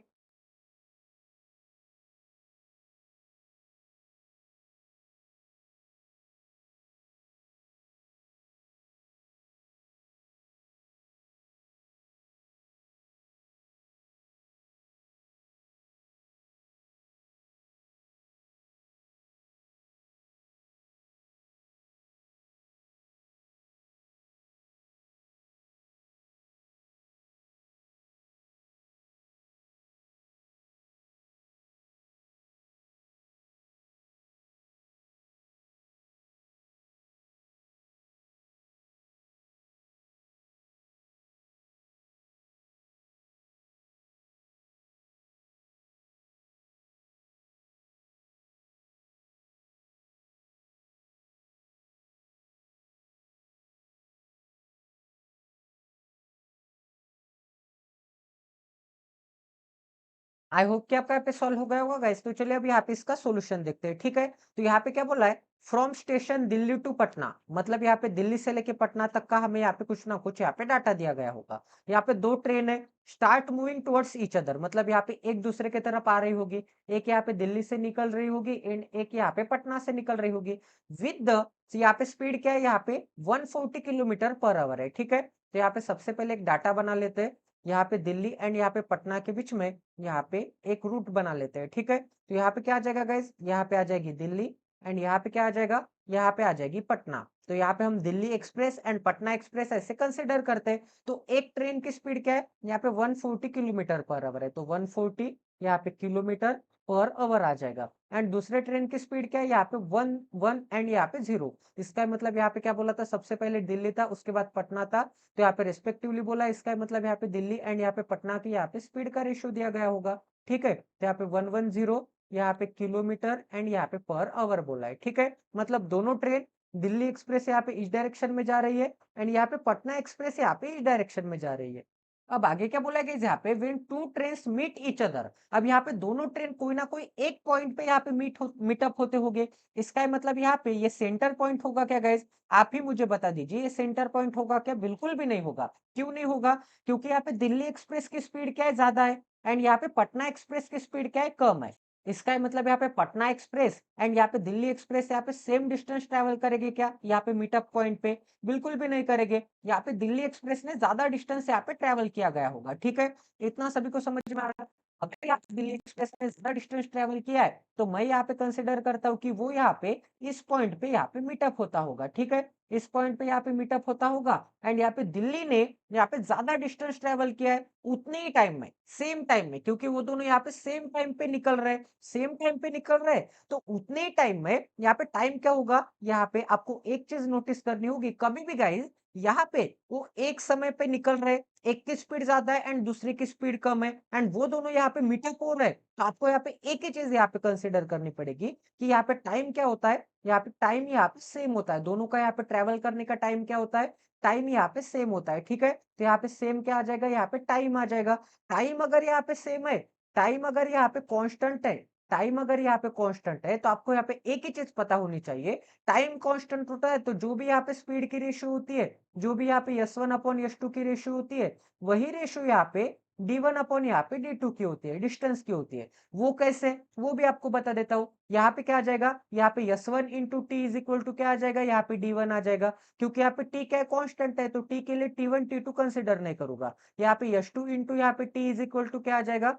आई होप कि आपका यहाँ पे सॉल्व हो गया होगा गाइस। तो चलिए अभी यहाँ पे इसका सॉल्यूशन देखते हैं, ठीक है? तो यहाँ पे क्या बोला है, from station Delhi to Patna, मतलब यहाँ पे दिल्ली से लेके पटना तक का हमें यहाँ पे कुछ ना कुछ यहाँ पे डाटा दिया गया होगा। यहाँ पे दो ट्रेन है, start moving towards each other, मतलब यहाँ पे एक दूसरे की तरफ आ रही होगी। एक यहाँ पे दिल्ली से निकल रही होगी एंड एक यहाँ पे पटना से निकल रही होगी विद द, यहाँ पे स्पीड क्या है, यहाँ पे 140 किलोमीटर पर आवर है, ठीक है? तो यहाँ पे सबसे पहले एक डाटा बना लेते हैं। यहाँ पे दिल्ली एंड यहाँ पे पटना के बीच में यहाँ पे एक रूट बना लेते हैं, ठीक है? तो यहाँ पे क्या आ जाएगा गाइस, यहाँ पे आ जाएगी दिल्ली एंड यहाँ पे क्या आ जाएगा, यहाँ पे आ जाएगी पटना। तो यहाँ पे हम Delhi express and Patna express ऐसे कंसिडर करते हैं। तो एक ट्रेन की स्पीड क्या है, यहाँ पे 140 किलोमीटर पर आवर है, तो 140 यहाँ पे किलोमीटर पर आवर आ जाएगा। एंड दूसरे ट्रेन की स्पीड क्या है, यहाँ पे 1 1 एंड यहाँ पे 0। इसका मतलब यहाँ पे क्या बोला था, सबसे पहले दिल्ली था उसके बाद पटना था, तो यहाँ पे रेस्पेक्टिवली बोला। इसका मतलब यहाँ पे दिल्ली एंड यहाँ पे पटना की यहाँ पे स्पीड का रेशियो दिया गया होगा, ठीक है? तो यहाँ पे 110 यहाँ पे किलोमीटर एंड यहाँ पे पर आवर बोला है, ठीक है? मतलब दोनों ट्रेन, दिल्ली एक्सप्रेस यहाँ पे इस डायरेक्शन में जा रही है एंड यहाँ पे पटना एक्सप्रेस यहाँ पे इस डायरेक्शन में जा रही है। अब आगे क्या बोला गया, यहाँ पे when two trains meet each other, अब यहाँ पे दोनों ट्रेन कोई ना कोई एक पॉइंट पे यहाँ पे मीटअप होते होंगे। इसका मतलब यहाँ पे ये सेंटर पॉइंट होगा क्या गाइस? आप ही मुझे बता दीजिए, ये सेंटर पॉइंट होगा क्या? बिल्कुल भी नहीं होगा। क्यों नहीं होगा? क्योंकि यहाँ पे दिल्ली एक्सप्रेस की स्पीड क्या है, ज्यादा है एंड यहाँ पे पटना एक्सप्रेस की स्पीड क्या है, कम है। इसका मतलब यहाँ पे पटना एक्सप्रेस एंड यहाँ पे दिल्ली एक्सप्रेस यहाँ पे सेम डिस्टेंस ट्रेवल करेगी क्या, यहाँ पे मीटअप पॉइंट पे? बिल्कुल भी नहीं करेंगे। यहाँ पे दिल्ली एक्सप्रेस ने ज्यादा डिस्टेंस यहाँ पे ट्रेवल किया गया होगा, ठीक है? इतना सभी को समझ में आ रहा है? अगर यहाँ पे दिल्ली एक्सप्रेस ने ज्यादा डिस्टेंस ट्रेवल किया है तो मैं यहाँ पे कंसिडर करता हूँ कि वो यहाँ पे इस पॉइंट पे यहाँ पे मीटअप होता होगा, ठीक है? इस पॉइंट पे यहाँ पे मीटअप होता होगा एंड यहाँ पे दिल्ली ने यहाँ पे ज्यादा डिस्टेंस ट्रेवल किया है उतने ही टाइम में, सेम टाइम में, क्योंकि वो दोनों यहाँ पे सेम टाइम पे निकल रहे हैं, सेम टाइम पे निकल रहे हैं, तो उतने ही टाइम में यहाँ पे टाइम क्या होगा, यहाँ पे आपको एक चीज नोटिस करनी होगी कभी भी गाइस, यहाँ पे वो एक समय पे निकल रहे, एक की स्पीड ज्यादा है एंड दूसरे की स्पीड कम है एंड वो दोनों यहाँ पे मीटअप हो रहे हैं, तो आपको यहाँ पे एक ही चीज यहाँ पे कंसिडर करनी पड़ेगी कि यहाँ पे टाइम क्या होता है, यहाँ पे टाइम यहाँ पे सेम होता है, दोनों का यहाँ पे ट्रेवल करने का टाइम क्या होता है, टाइम यहाँ पे सेम होता है, ठीक है? तो यहाँ पे सेम क्या आ जाएगा, यहाँ पे टाइम आ जाएगा। टाइम अगर यहाँ पे सेम है, टाइम अगर यहाँ पे कांस्टेंट है, टाइम अगर यहाँ पे कांस्टेंट है, तो आपको यहाँ पे एक ही चीज पता होनी चाहिए, टाइम कांस्टेंट होता है तो जो भी यहाँ पे स्पीड की रेशियो होती है, जो भी यहाँ पे S1 अपॉन S2 की रेशियो होती है, वही रेशियो यहाँ पे D1 अपॉन यहाँ पे D2 की होती है, डिस्टेंस की होती है। वो कैसे, वो भी आपको बता देता हूँ। यहाँ पे क्या आ जाएगा, यहाँ पे S1 into T is equal to क्या आ जाएगा, यहाँ पे D1 आ जाएगा, क्योंकि यहाँ पे टी क्या है, कांस्टेंट है, तो टी के लिए T1 T2 कंसिडर नहीं करूंगा। यहाँ पे S2 इंटू यहाँ पे टी इज इक्वल टू क्या आ जाएगा,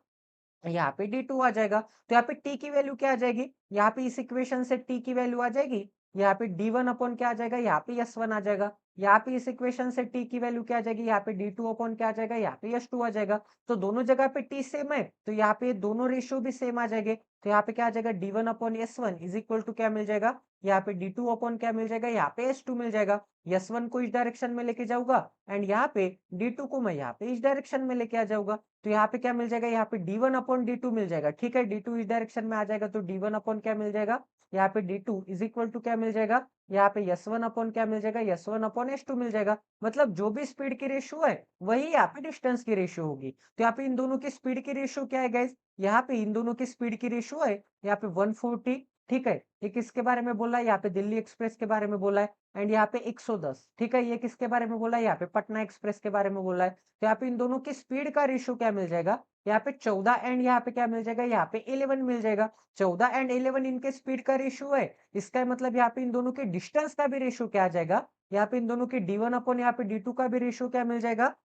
यहाँ पे D2 आ जाएगा। तो यहाँ पे t की वैल्यू क्या आ जाएगी, यहाँ पे इस इक्वेशन से t की वैल्यू आ जाएगी, यहाँ पे D1 अपॉन क्या आ जाएगा, यहाँ पे S1 आ जाएगा। यहाँ पे इस इक्वेशन से t की वैल्यू क्या आ जाएगी, यहाँ पे D2 अपॉन क्या आ जाएगा, यहाँ पे S2 आ जाएगा। तो दोनों जगह पे t सेम है तो यहाँ पे दोनों रेशियो भी सेम आ जाएंगे। तो यहाँ पे क्या आ जाएगा D1 upon S1 is equal to क्या मिल जाएगा, यहाँ पे D2 अपॉन क्या मिल जाएगा, यहाँ पे S2 मिल जाएगा। S1 को इस डायरेक्शन में लेके जाऊंगा एंड यहाँ पे D2 को मैं यहाँ पे इस डायरेक्शन में लेके आ जाऊंगा। तो यहाँ पे क्या मिल जाएगा, यहाँ पे D1 अपॉन D2 मिल जाएगा। ठीक है, D2 इस डायरेक्शन में आ जाएगा तो D1 अपॉन क्या मिल जाएगा, यहाँ पे D2 इज इक्वल टू क्या मिल जाएगा, यहाँ पे S1 अपॉन क्या मिल जाएगा, S1 अपॉन S2 मिल जाएगा। मतलब जो भी स्पीड की रेशियो है वही यहाँ पे डिस्टेंस की रेशियो होगी। तो यहाँ पे इन दोनों की स्पीड की रेशियो क्या है गाइस, यहाँ पे इन दोनों की स्पीड की रेशियो है यहाँ पे 140। ठीक है, ये किसके बारे में बोला है, यहाँ पे दिल्ली एक्सप्रेस के बारे में बोला है एंड यहाँ पे 110। ठीक है, ये किसके बारे में बोला है, यहाँ पे पटना एक्सप्रेस के बारे में बोला है। तो यहाँ पे इन दोनों की स्पीड का रेशियो क्या मिल जाएगा, यहाँ पे 14 एंड यहाँ पे क्या मिल जाएगा, यहाँ पे 11 मिल जाएगा। 14 एंड 11 इनके स्पीड का रेशियो है, इसका मतलब यहाँ पे इन दोनों के डिस्टेंस का भी रेशियो क्या आ जाएगा, यहाँ पे इन दोनों के D1 अपॉन यहाँ पे D2 का भी रेशियो क्या मिल जाएगा,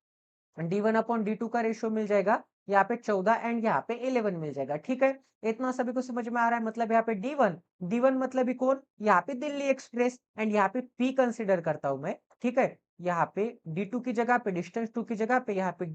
D1 अपॉन D2 का रेशियो मिल जाएगा, यहाँ पे 14 एंड यहाँ पे 11 मिल जाएगा। ठीक है, इतना सभी को समझ में आ रहा है। मतलब यहाँ पे D1 मतलब ही कौन, यहाँ पे दिल्ली एक्सप्रेस एंड यहाँ पे P कंसिडर करता हूं मैं। ठीक है, यहाँ पे D2 की जगह पे डिस्टेंस 2 की जगह पे यहाँ पे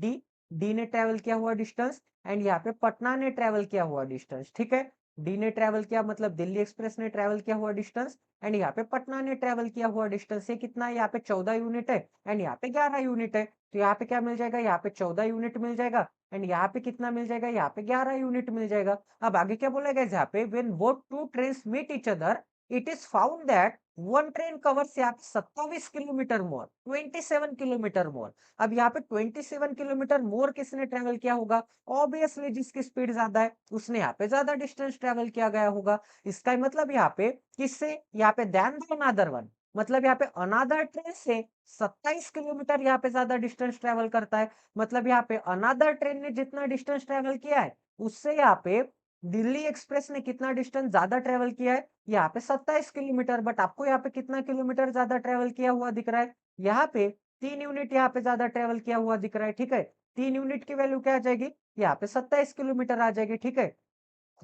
D ने ट्रेवल किया हुआ डिस्टेंस एंड यहाँ पे पटना ने ट्रेवल किया हुआ डिस्टेंस। ठीक है, D ने ट्रेवल किया मतलब दिल्ली एक्सप्रेस ने ट्रेवल किया हुआ डिस्टेंस एंड यहाँ पे पटना ने ट्रेवल किया हुआ डिस्टेंस, ये कितना है, यहाँ पे 14 यूनिट है एंड यहाँ पे 11 यूनिट है। तो यहाँ पे क्या मिल जाएगा, यहाँ पे 14 यूनिट मिल जाएगा एंड यहाँ पे कितना मिल जाएगा, यहाँ पे 11 यूनिट मिल जाएगा। अब आगे क्या बोलेगा, यहाँ पे when both two trains meet each other it is found that one train covers यहाँ पे 27 किलोमीटर मोर, 27 किलोमीटर मोर। अब यहाँ पे 27 किलोमीटर मोर किसने ट्रेवल किया होगा, ऑब्वियसली जिसकी स्पीड ज्यादा है उसने यहाँ पे ज्यादा डिस्टेंस ट्रेवल किया गया होगा। इसका मतलब यहाँ पे किससे, यहाँ पे दैन द अनदर वन, मतलब यहाँ पे अनादर ट्रेन से 27 किलोमीटर यहाँ पे ज्यादा डिस्टेंस ट्रेवल करता है। मतलब यहाँ पे अनादर ट्रेन ने जितना डिस्टेंस ट्रेवल किया है उससे यहाँ पे दिल्ली एक्सप्रेस ने कितना डिस्टेंस ज्यादा ट्रेवल किया है, यहाँ पे 27 किलोमीटर। बट आपको यहाँ पे कितना किलोमीटर ज्यादा ट्रेवल किया हुआ दिख रहा है, यहाँ पे 3 यूनिट यहाँ पे ज्यादा ट्रेवल किया हुआ दिख रहा है। ठीक है, 3 यूनिट की वैल्यू क्या आ जाएगी, यहाँ पे 27 किलोमीटर आ जाएगी। ठीक है,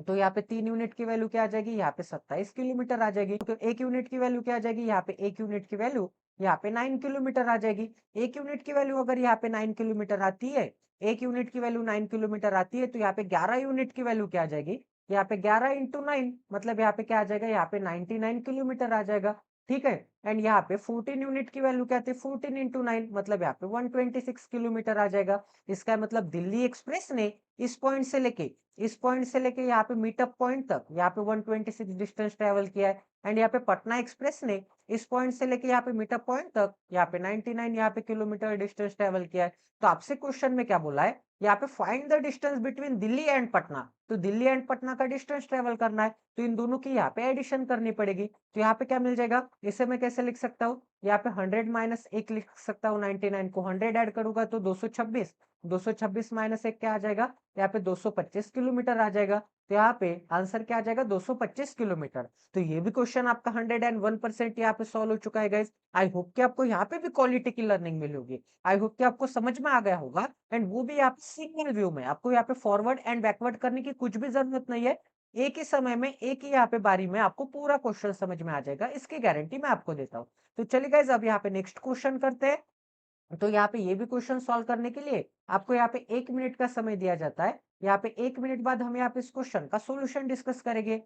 तो यहाँ पे 3 यूनिट की वैल्यू क्या आ जाएगी, यहाँ पे 27 किलोमीटर आ जाएगी। तो 1 यूनिट की वैल्यू क्या आ जाएगी, यहाँ पे 1 यूनिट की वैल्यू यहाँ पे 9 किलोमीटर आ जाएगी। 1 यूनिट की वैल्यू अगर यहाँ पे 9 किलोमीटर आती है, 1 यूनिट की वैल्यू 9 किलोमीटर आती है, तो यहाँ पे 11 यूनिट की वैल्यू क्या आ जाएगी, यहाँ पे 11 × 9 मतलब यहाँ पे क्या आ जाएगा, यहाँ पे 99 किलोमीटर आ जाएगा। ठीक है, एंड यहाँ पे 14 यूनिट की वैल्यू क्या आती है, 14 × 9 मतलब यहाँ पे 126 किलोमीटर आ जाएगा। इसका मतलब दिल्ली एक्सप्रेस ने इस पॉइंट से लेके यहाँ पे मीटअप पॉइंट तक यहाँ पे 126 डिस्टेंस ट्रेवल किया है एंड यहाँ पे पटना एक्सप्रेस ने इस पॉइंट से लेके यहाँ पे मीटअप पॉइंट तक यहाँ पे 99 यहाँ पे किलोमीटर डिस्टेंस ट्रेवल किया है। तो आपसे क्वेश्चन में क्या बोला है, यहाँ पे find the distance between Delhi and Patna, तो दिल्ली एंड पटना का डिस्टेंस ट्रेवल करना है, तो इन दोनों की यहाँ पे एडिशन करनी पड़ेगी। तो यहाँ पे क्या मिल जाएगा, इसे मैं कैसे लिख सकता हूँ, यहाँ पे 100 माइनस 1 लिख सकता हूँ, 99 को 100 ऐड करूंगा तो 226, 226 माइनस 1 क्या आ जाएगा, यहाँ पे 225 किलोमीटर आ जाएगा। तो यहाँ पे आंसर क्या आ जाएगा, 225 किलोमीटर। तो ये भी क्वेश्चन आपका 101% यहाँ पे सॉल्व हो चुका है गाइस। आई होप कि आपको यहाँ पे भी क्वालिटी की लर्निंग मिली होगी। आई होप कि आपको समझ में आ गया होगा एंड वो भी आप सिंगल व्यू में, आपको यहाँ पे फॉरवर्ड एंड बैकवर्ड करने की कुछ भी जरूरत नहीं है। एक ही समय में एक ही यहाँ पे बारी में आपको पूरा क्वेश्चन समझ में आ जाएगा, इसकी गारंटी मैं आपको देता हूँ। तो चलिए गाइस अब यहाँ पे नेक्स्ट क्वेश्चन करते हैं। तो यहाँ पे ये भी क्वेश्चन सॉल्व करने के लिए आपको यहाँ पे 1 मिनट का समय दिया जाता है। यहाँ पे 1 मिनट बाद हम यहाँ पे इस क्वेश्चन का सॉल्यूशन डिस्कस करेंगे।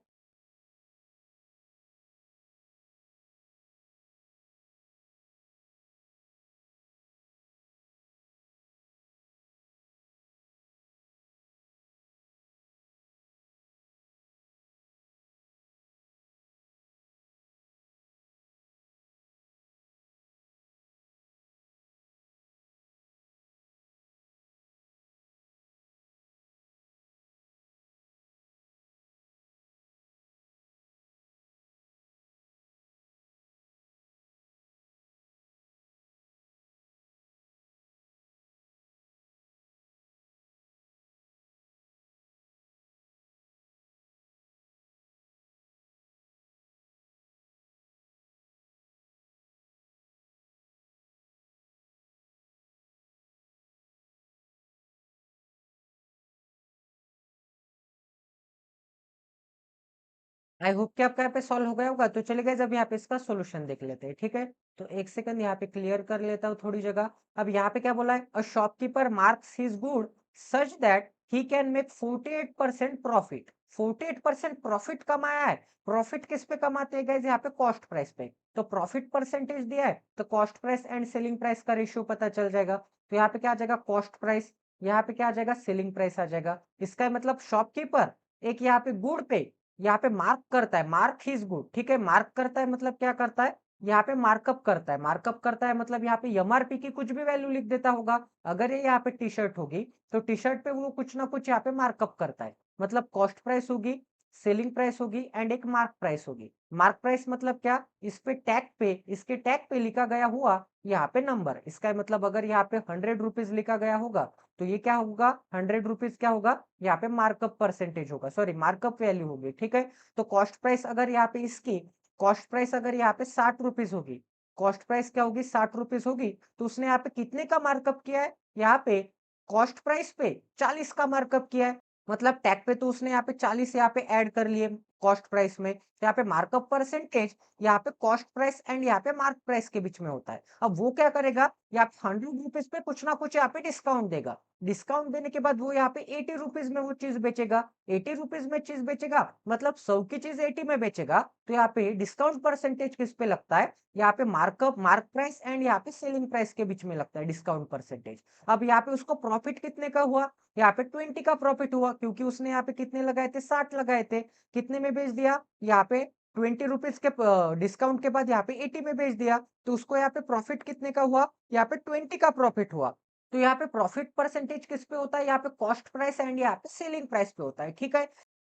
आई होप कि आपका यहाँ पे सॉल्व हो गया होगा। तो चलिए गाइस अब यहाँ पे इसका सॉल्यूशन देख लेते हैं। ठीक है, तो एक सेकंड यहाँ पे क्लियर कर लेता हूँ थोड़ी जगह। अब यहाँ पे क्या बोला है, a shopkeeper marks his good such that he can make 48% profit 48% profit कमाया है। प्रॉफिट किस पे कमाते हैं गाइस? यहाँ पे कॉस्ट प्राइस पे। तो प्रॉफिट परसेंटेज दिया है तो cost price and selling price का रेशियो पता चल जाएगा। तो यहाँ पे क्या आ जाएगा? Cost price. यहाँ पे क्या आ जाएगा? सेलिंग प्राइस आ जाएगा। इसका मतलब शॉपकीपर एक यहाँ पे गुड पे यहाँ पे मार्क करता है, मार्क हिज गुड, ठीक है। मार्क करता है मतलब क्या करता है? यहाँ पे मार्कअप करता है। मार्कअप करता है मतलब यहाँ पे एमआरपी की कुछ भी वैल्यू लिख देता होगा। अगर ये यहाँ पे टी शर्ट होगी तो टी शर्ट पे वो कुछ ना कुछ यहाँ पे मार्कअप करता है। मतलब कॉस्ट प्राइस होगी, सेलिंग प्राइस होगी एंड एक मार्क प्राइस होगी। मार्क प्राइस मतलब क्या? इस पे टैग पे, इसके टैग पे लिखा गया हुआ यहाँ पे नंबर। इसका मतलब अगर यहाँ पे 100 रुपीज लिखा गया होगा तो ये क्या होगा? 100 रुपीज क्या होगा? यहाँ पे मार्कअप परसेंटेज होगा, सॉरी मार्कअप वैल्यू होगी, ठीक है। तो कॉस्ट प्राइस अगर यहाँ पे इसकी कॉस्ट प्राइस अगर यहाँ पे 60 रुपीज होगी, कॉस्ट प्राइस क्या होगी? 60 रुपीज होगी। तो उसने यहाँ पे कितने का मार्कअप किया है? यहाँ पे कॉस्ट प्राइस पे 40 का मार्कअप किया है। मतलब टैग पे तो उसने यहाँ पे 40 यहाँ पे ऐड कर लिए कॉस्ट प्राइस में। यहाँ पे मार्कअप परसेंटेज यहाँ पे कॉस्ट प्राइस एंड यहाँ पे मार्क प्राइस के बीच में होता है। अब वो क्या करेगा? यहाँ पे 100 रुपीज पे कुछ ना कुछ यहाँ पे डिस्काउंट देगा। डिस्काउंट देने के बाद वो यहाँ पे 80 रुपीज में वो चीज बेचेगा। 80 रुपीज में चीज बेचेगा मतलब 100 की चीज 80 में बेचेगा। तो यहाँ पे डिस्काउंट परसेंटेज किस पे लगता है? यहाँ पे मार्कअप, मार्क प्राइस एंड यहाँ पे सेलिंग प्राइस के बीच में लगता है डिस्काउंट परसेंटेज। अब यहाँ पे उसको प्रॉफिट कितने का हुआ? यहाँ पे 20 का प्रॉफिट हुआ, क्योंकि उसने यहाँ पे कितने लगाए थे? 60 लगाए थे। कितने में बेच दिया? यहाँ पे 20 रुपीज के डिस्काउंट के बाद यहाँ पे 80 में बेच दिया। तो उसको यहाँ पे प्रॉफिट कितने का हुआ? यहाँ पे 20 का प्रॉफिट हुआ। तो यहाँ पे प्रॉफिट परसेंटेज किस पे होता है? यहाँ पे कॉस्ट प्राइस एंड यहाँ पे सेलिंग प्राइस पे होता है, ठीक है।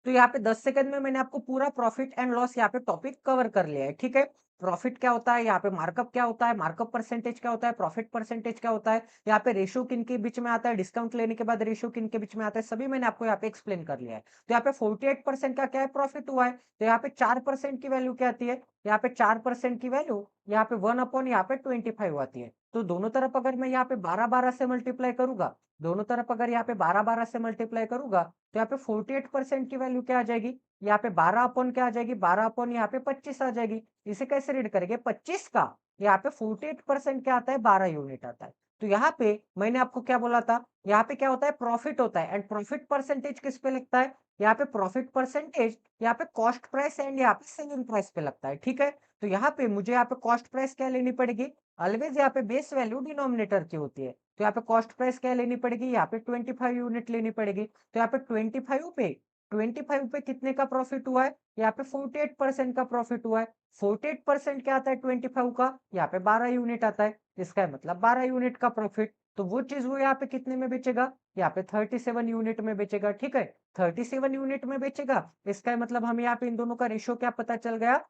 तो यहाँ पे 10 सेकंड में मैंने आपको पूरा प्रॉफिट एंड लॉस यहाँ पे टॉपिक कवर कर लिया है, ठीक है। प्रॉफिट क्या होता है, यहाँ पे मार्कअप क्या होता है, मार्कअप परसेंटेज क्या होता है, प्रॉफिट परसेंटेज क्या होता है, यहाँ पे रेशियो किन के बीच में आता है, डिस्काउंट लेने के बाद रेशियो किन के बीच में आता है, सभी मैंने आपको यहाँ पे एक्सप्लेन कर लिया है। तो यहाँ पे 48% का क्या है? प्रॉफिट हुआ है। तो यहाँ पे 4% की वैल्यू क्या आती है? यहाँ पे 4% की वैल्यू यहाँ पे 1 अपॉन यहाँ पे 25 आती है। तो दोनों तरफ अगर मैं यहाँ पे 12-12 से मल्टीप्लाई करूंगा, दोनों तरफ अगर यहाँ पे 12-12 से मल्टीप्लाई करूंगा तो यहाँ पे 48% की वैल्यू क्या आ जाएगी? यहाँ पे 12 अपॉन क्या आ जाएगी? 12 अपॉन यहाँ पे 25 आ जाएगी। इसे कैसे रीड करेंगे? 25 का यहाँ पे 48% क्या आता है? 12 यूनिट आता है। तो यहाँ पे मैंने आपको क्या बोला था? यहाँ पे क्या होता है? प्रॉफिट होता है। एंड प्रॉफिट परसेंटेज किस पे लगता है? यहाँ पे प्रॉफिट परसेंटेज यहाँ पे कॉस्ट प्राइस एंड यहाँ पे सेलिंग प्राइस पे लगता है, ठीक है। तो यहाँ पे मुझे यहाँ पे कॉस्ट प्राइस क्या लेनी पड़ेगी? ऑलवेज यहाँ पे बेस वैल्यू डिनोमिनेटर की होती है। तो यहाँ पे कॉस्ट प्राइस क्या लेनी पड़ेगी? यहाँ पे 25 यूनिट लेनी पड़ेगी। तो यहाँ पे 25 पे कितने का प्रॉफिट हुआ है? यहाँ पे 48% का प्रॉफिट हुआ है। 48% क्या आता है 25 का? यहाँ पे 12 यूनिट आता है। इसका मतलब 12 यूनिट का प्रॉफिट। तो वो चीज वो यहाँ पे कितने में बेचेगा? यहाँ पे 37 यूनिट में बेचेगा, ठीक है। 37 यूनिट में बेचेगा। इसका मतलब हमें यहाँ पे इन दोनों का रेशियो क्या पता चल गया?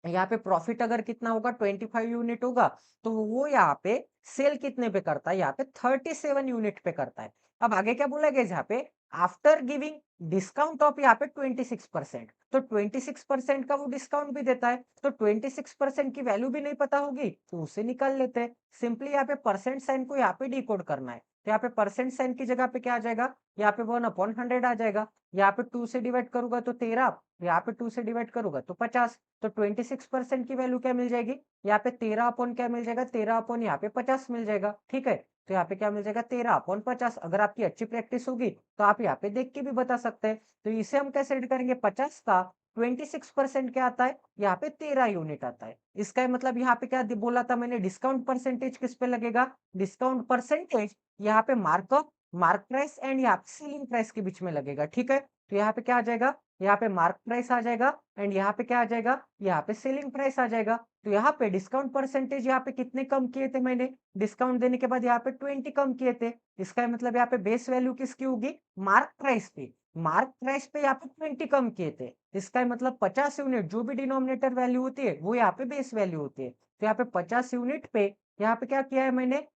यहाँ पे प्रॉफिट अगर कितना होगा? 25 यूनिट होगा। तो वो यहाँ पे सेल कितने पे करता है? यहाँ पे 37 यूनिट पे करता है। अब आगे क्या बोला गया यहाँ पे? आफ्टर गिविंग डिस्काउंट ऑफ यहाँ पे 26%। तो 26% का वो डिस्काउंट भी देता है। तो 26% की वैल्यू भी नहीं पता होगी तो उसे निकाल लेते हैं। सिंपली यहाँ पे परसेंट साइन को यहाँ पे डिकोड करना है। तो यहाँ पे परसेंट साइन की जगह पे क्या आ जाएगा? यहाँ पे 1/100 आ जाएगा। यहाँ पे 2 से डिवाइड करूंगा तो 13, यहाँ पे 2 से डिवाइड करूंगा तो 50। तो 26% की वैल्यू क्या मिल जाएगी? यहाँ पे 13 अपॉन क्या मिल जाएगा? 13 अपॉन यहाँ पे 50 मिल जाएगा, ठीक है। तो यहाँ पे क्या मिल जाएगा? 13 अपॉन 50। अगर आपकी अच्छी प्रैक्टिस होगी तो आप यहाँ पे देख के भी बता सकते हैं। तो इसे हम कैसे रीड करेंगे? 50 का 26% क्या आता है? यहाँ पे 13 यूनिट आता है। इसका मतलब यहाँ पे क्या बोला था मैंने? डिस्काउंट परसेंटेज किस पे लगेगा? डिस्काउंट परसेंटेज यहाँ पे मार्कअप, मार्क प्राइस एंड यहाँ पे सेलिंग प्राइस के बीच में लगेगा, ठीक है। तो यहाँ पे क्या आ जाएगा? यहाँ पे मार्क प्राइस आ जाएगा एंड यहाँ पे क्या आ जाएगा? यहाँ पे सेलिंग प्राइस आ जाएगा। तो यहाँ पे डिस्काउंट परसेंटेज यहाँ पे कितने कम किए थे मैंने? डिस्काउंट देने के बाद यहाँ पे 20 कम किए थे। इसका मतलब यहाँ पे बेस वैल्यू किसकी होगी? मार्क प्राइस पे। मार्क प्राइस पे यहाँ पे 20 कम किए थे। इसका मतलब 50 यूनिट जो भी डिनोमिनेटर वैल्यू होती है वो यहाँ पे बेस वैल्यू होती है। तो यहाँ पे 50 यूनिट पे यहाँ पे क्या किया है मैंने?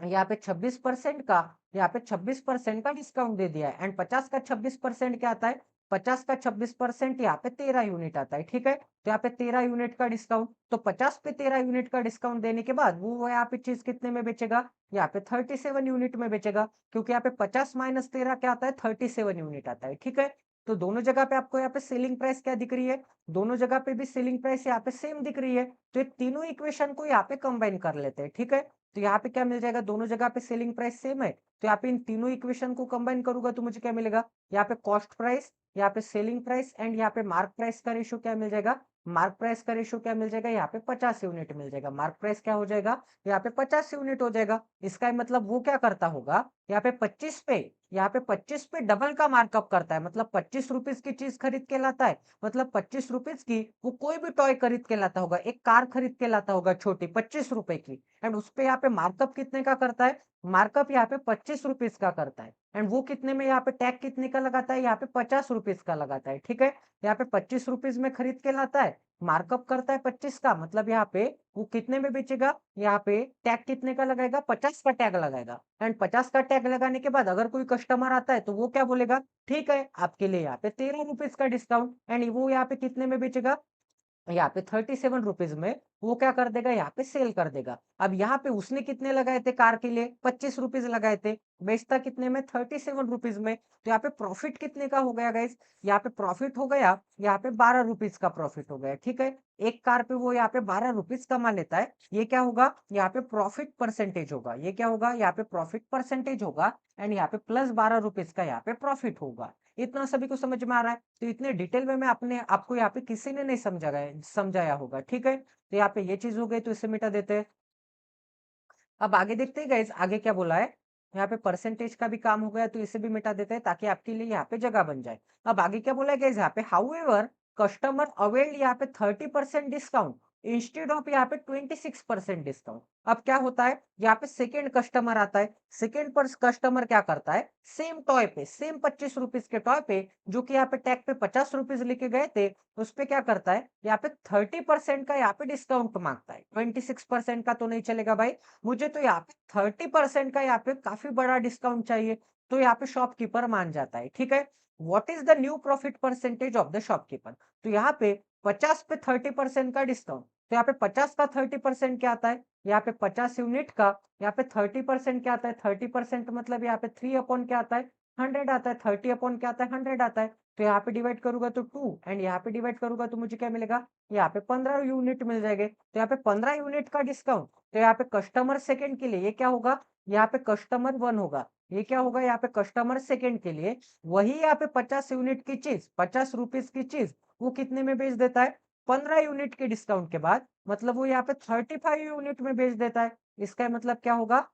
यहाँ पे 26% का, यहाँ पे 26% का डिस्काउंट दे दिया है। एंड 50 का 26% क्या आता है? 50 का 26% यहाँ पे 13 यूनिट आता है, ठीक है। तो यहाँ पे 13 यूनिट का डिस्काउंट, तो 50 पे 13 यूनिट का डिस्काउंट देने के बाद वो यहाँ पे चीज कितने में बेचेगा? यहाँ पे 37 यूनिट में बेचेगा, क्योंकि यहाँ पे 50 माइनस 13 क्या आता है? 37 यूनिट आता है, ठीक है। तो दोनों जगह पे आपको यहाँ पे सेलिंग प्राइस क्या दिख रही है? दोनों जगह पे भी सेलिंग प्राइस यहाँ पे सेम दिख रही है। तो ये तीनों इक्वेशन को यहाँ पे कंबाइन कर लेते हैं, ठीक है। तो यहाँ पे क्या मिल जाएगा? दोनों जगह पे सेलिंग प्राइस सेम है। तो यहाँ पे इन तीनों इक्वेशन को कंबाइन करूंगा तो मुझे क्या मिलेगा? यहाँ पे कॉस्ट प्राइस, यहाँ पे सेलिंग प्राइस एंड यहाँ पे मार्क प्राइस का रेशियो क्या मिल जाएगा, मार्क प्राइस का रेशियो क्या मिल जाएगा, यहाँ पे 50 यूनिट मिल जाएगा। मार्क प्राइस क्या हो जाएगा, यहाँ पे 50 यूनिट हो जाएगा। इसका मतलब वो क्या करता होगा, यहाँ पे 25 पे डबल का मार्कअप करता है, मतलब 25 रुपीज की चीज खरीद के लाता है, मतलब 25 रुपीज की वो कोई भी टॉय खरीद के लाता होगा, एक कार खरीद के लाता होगा छोटी 25 रुपए की, एंड उस पे यहाँ पे मार्कअप कितने का करता है, मार्कअप यहाँ पे 25 रुपीज का करता है, एंड वो कितने में यहाँ पे टैग कितने का लगाता है, यहाँ पे 50 रुपीज का लगाता है। ठीक है, यहाँ पे 25 रुपीज में खरीद के लाता है, मार्कअप करता है 25 का, मतलब यहाँ पे वो कितने में बेचेगा, यहाँ पे टैग कितने का लगाएगा, 50 का टैग लगाएगा, एंड 50 का टैग लगाने के बाद अगर कोई कस्टमर आता है तो वो क्या बोलेगा, ठीक है आपके लिए यहाँ पे 13 रुपीज का डिस्काउंट, एंड वो यहाँ पे कितने में बेचेगा, यहाँ पे 37 रुपीज में वो क्या कर देगा, यहाँ पे सेल कर देगा। अब यहाँ पे उसने कितने लगाए थे कार के लिए, 25 रुपीज लगाए थे, बेचता कितने में, 37 रुपीज में। तो यहाँ पे प्रॉफिट कितने का हो गया गाइस, यहाँ पे प्रॉफिट हो गया, यहाँ पे 12 रुपीज का प्रॉफिट हो गया। ठीक है, एक कार पे वो यहाँ पे 12 रुपीज कमा लेता है, ये क्या होगा, यहाँ पे प्रॉफिट परसेंटेज होगा, ये क्या होगा, यहाँ पे प्रॉफिट परसेंटेज होगा, एंड यहाँ पे प्लस 12 रुपीज का यहाँ पे प्रॉफिट होगा। इतना सभी को समझ में आ रहा है, तो इतने डिटेल में मैं आपने आपको यहाँ पे किसी ने नहीं समझाया होगा। ठीक है, तो यहाँ पे ये चीज हो गई, तो इसे मिटा देते हैं। अब आगे देखते हैं गाइस, आगे क्या बोला है, यहाँ पे परसेंटेज का भी काम हो गया, तो इसे भी मिटा देते हैं ताकि आपके लिए यहाँ पे जगह बन जाए। अब आगे क्या बोला है गाइस, यहाँ पे हाउएवर कस्टमर अवेल्ड यहाँ पे 30% डिस्काउंट इंस्टेड ऑफ यहाँ पे 26% डिस्काउंट। अब क्या होता है, यहाँ पे सेकेंड कस्टमर आता है, सेकेंड पर कस्टमर क्या करता है, सेम टॉय पे, सेम 25 रुपीज के टॉय पे, जो कि यहाँ पे टैग पे 50 रुपीज लेके गए थे, उस पे क्या करता है, यहाँ पे 30% का यहाँ पे डिस्काउंट मांगता है। 26% का तो नहीं चलेगा भाई, मुझे तो यहाँ पे 30% का यहाँ पे काफी बड़ा डिस्काउंट चाहिए, तो यहाँ पे शॉपकीपर मान जाता है। ठीक है, what is the new profit percentage of the shopkeeper, तो यहाँ पे 50 पे 30% का डिस्काउंट, तो यहाँ पे 50 का 30% क्या आता है, यहाँ पे 50 यूनिट का यहाँ पे 30% क्या आता है, 30% मतलब यहाँ पे 3 अपॉन क्या आता है, 100 आता है, 30 अपॉन क्या आता है, 100 आता है, तो यहाँ पे डिवाइड करूंगा तो 2, एंड यहाँ पे डिवाइड करूंगा तो मुझे क्या मिलेगा, यहाँ पे 15 यूनिट मिल जाएंगे, तो यहाँ पे 15 यूनिट का डिस्काउंट, तो यहाँ पे कस्टमर सेकंड के लिए ये क्या होगा, यहाँ पे कस्टमर वन होगा, ये क्या होगा, यहाँ पे कस्टमर सेकंड के लिए वही यहाँ पे 50 यूनिट की चीज, 50 रुपीज की चीज वो कितने में बेच देता है, 15 यूनिट के डिस्काउंट के बाद, मतलब वो यहाँ पे 35 यूनिट में बेच देता है। इसका मतलब क्या होगा,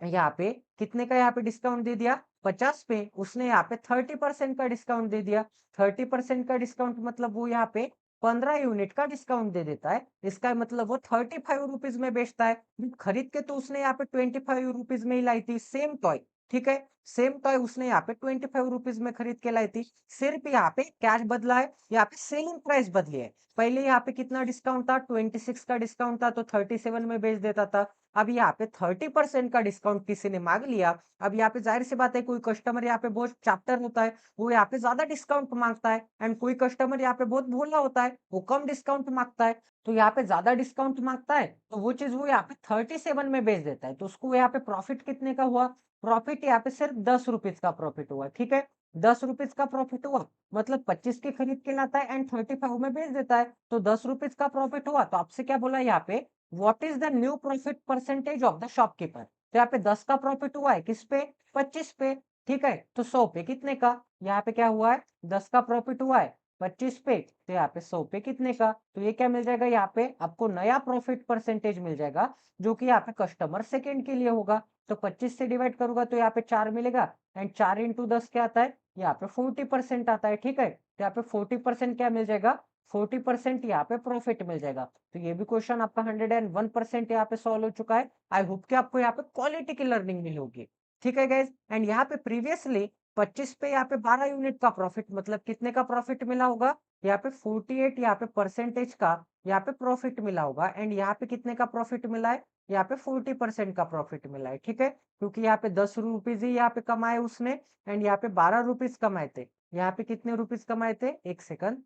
यहाँ पे कितने का यहाँ पे डिस्काउंट दे दिया, 50 पे उसने यहाँ पे 30% का डिस्काउंट दे दिया। 30% का डिस्काउंट मतलब वो यहाँ पे 15 यूनिट का डिस्काउंट दे देता है। इसका मतलब वो 35 रुपीज में बेचता है। खरीद के तो उसने यहाँ पे 25 रुपीज में ही लाई थी सेम टॉय। ठीक है, सेम टॉय उसने यहाँ पे 25 रुपीज में खरीद के लाई थी, सिर्फ यहाँ पे कैश बदला है, यहाँ पे सेलिंग प्राइस बदली है। पहले यहाँ पे कितना डिस्काउंट था, 26 का डिस्काउंट था, तो 37 में बेच देता था। अब यहाँ पे 30% का डिस्काउंट किसी ने मांग लिया। अब यहाँ पे जाहिर सी बात है, कोई कस्टमर यहाँ पे बहुत चैप्टर होता है, वो यहाँ पे ज्यादा डिस्काउंट मांगता है, एंड कोई कस्टमर यहाँ पे बहुत भोला होता है, वो कम डिस्काउंट मांगता है। तो यहाँ पे ज्यादा डिस्काउंट मांगता है, तो वो चीज वो यहाँ पे 37 में बेच देता है, तो उसको यहाँ पे प्रॉफिट कितने का हुआ, प्रॉफिट यहाँ पे सिर्फ 10 रुपीज का प्रॉफिट हुआ। ठीक है, 10 रुपीज का प्रॉफिट हुआ, मतलब 25 की खरीद के लाता है एंड 35 में बेच देता है, तो 10 रुपीज का प्रॉफिट हुआ। तो आपसे क्या बोला यहाँ पे, what is the new profit percentage of the shopkeeper, तो यहाँ पे 10 का प्रॉफिट हुआ है, किस पे, 25 पे। ठीक है, तो 100 पे कितने का, यहाँ पे क्या हुआ है, 10 का प्रॉफिट हुआ है 25 पे, तो यहाँ पे 100 पे कितने का, तो ये क्या मिल जाएगा, यहाँ पे आपको नया प्रॉफिट परसेंटेज मिल जाएगा, जो कि यहाँ पे कस्टमर सेकेंड के लिए होगा। तो 25 से डिवाइड करूंगा तो यहाँ पे 4 मिलेगा, एंड 4 इंटू 10 क्या आता है, यहाँ पे 40% आता है। ठीक है, तो यहाँ पे 40% क्या मिल जाएगा, 40% यहाँ पे प्रॉफिट मिल जाएगा। तो ये भी क्वेश्चन आपका 101% यहाँ पे सॉल्व हो चुका है। आई होप कि आपको यहाँ पे क्वालिटी की लर्निंग मिली होगी। ठीक है गाइज, एंड यहाँ पे प्रीवियसली 25 पे यहाँ पे 12 यूनिट का प्रॉफिट, मतलब कितने का प्रॉफिट मिला होगा, यहाँ पे 48 यहाँ पे परसेंटेज का यहाँ पे प्रॉफिट मिला होगा, एंड यहाँ पे कितने का प्रॉफिट मिला है, यहाँ पे 40% का प्रॉफिट मिला है। ठीक है, क्योंकि यहाँ पे 10 रुपीज ही यहाँ पे कमाए उसने, एंड यहाँ पे 12 रुपीज कमाए थे। यहाँ पे कितने रुपीज कमाए थे, एक सेकंड,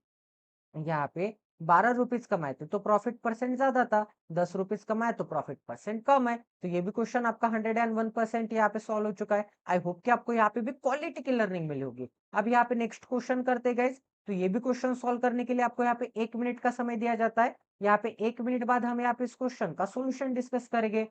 यहाँ पे 12 रुपीज कमाए थे, तो प्रॉफिट परसेंट ज्यादा था, 10 रुपीज कमाए तो प्रॉफिट परसेंट कम है। तो ये भी क्वेश्चन आपका 101% यहाँ पे सॉल्व हो चुका है। आई होप कि आपको यहाँ पे भी क्वालिटी की लर्निंग मिली होगी। अब यहाँ पे नेक्स्ट क्वेश्चन करते गए, तो ये भी क्वेश्चन सॉल्व करने के लिए आपको यहाँ पे 1 मिनट का समय दिया जाता है। यहाँ पे 1 मिनट बाद हम यहाँ पे इस क्वेश्चन का सोल्यूशन डिस्कस करेंगे।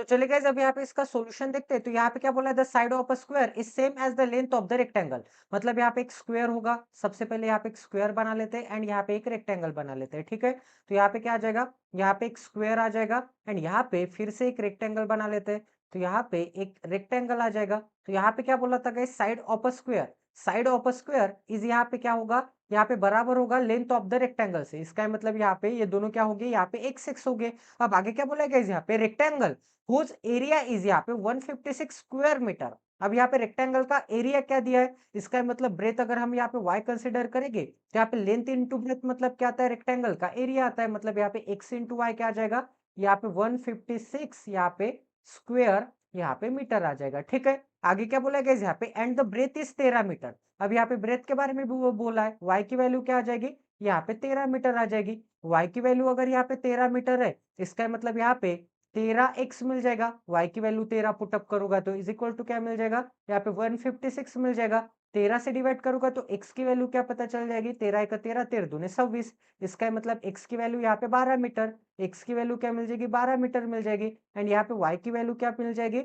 तो चलिए गाइस अब यहाँ पे इसका सॉल्यूशन देखते हैं। तो यहाँ पे क्या बोला है, the side of a square is same as the length of the rectangle. मतलब यहाँ पे एक स्क्वायर होगा, सबसे पहले यहाँ पे एक स्क्वायर बना लेते हैं एंड यहाँ पे एक रेक्टेंगल बना लेते हैं, ठीक है। तो यहाँ पे क्या आ जाएगा, यहाँ पे एक स्क्वायर आ जाएगा एंड यहाँ पे फिर से एक रेक्टेंगल बना लेते हैं। तो यहाँ पे एक रेक्टेंगल आ जाएगा। तो यहाँ पे क्या बोला था guys, side of a square. Side of a square is यहाँ पे क्या होगा, यहाँ पे बराबर होगा लेंथ ऑफ द रेक्टेंगल से। इसका मतलब यहाँ पे ये दोनों क्या हो गए, यहाँ पे एक्स एक्स हो गए। अब आगे क्या बोला गाइस, यहाँ पे रेक्टेंगल हुज एरिया इज यहाँ पे 156 स्क्वायर मीटर। अब यहाँ पे रेक्टेंगल का एरिया क्या दिया है, इसका मतलब ब्रेथ अगर हम यहाँ पे y कंसिडर करेंगे तो यहाँ पे लेंथ इंटू ब्रेथ मतलब क्या आता है, रेक्टेंगल का एरिया आता है। मतलब यहाँ पे x इंटू वाई क्या आ जाएगा, यहाँ पे 156 यहाँ पे स्क्वायर यहाँ पे मीटर आ जाएगा, ठीक है। आगे क्या बोला गया यहाँ पे, and the breadth is 13 metre. अब यहाँ पे ब्रेथ के बारे में भी वो बोला है, y की वैल्यू क्या आ जाएगी, यहाँ पे 13 मीटर आ जाएगी। y की वैल्यू अगर यहाँ पे 13 मीटर है, इसका मतलब यहाँ पे 13x मिल जाएगा। y की वैल्यू 13 पुटअप करूंगा तो इज इक्वल टू क्या मिल जाएगा, यहाँ पे 156 मिल जाएगा। 13 से डिवाइड करूंगा तो x की वैल्यू क्या पता चल जाएगी, 13 एक 13, 13 दूने 26। इसका मतलब x की वैल्यू यहाँ पे 12 मीटर, x की वैल्यू क्या मिल जाएगी, 12 मीटर मिल जाएगी। एंड यहाँ पे y की वैल्यू क्या मिल जाएगी,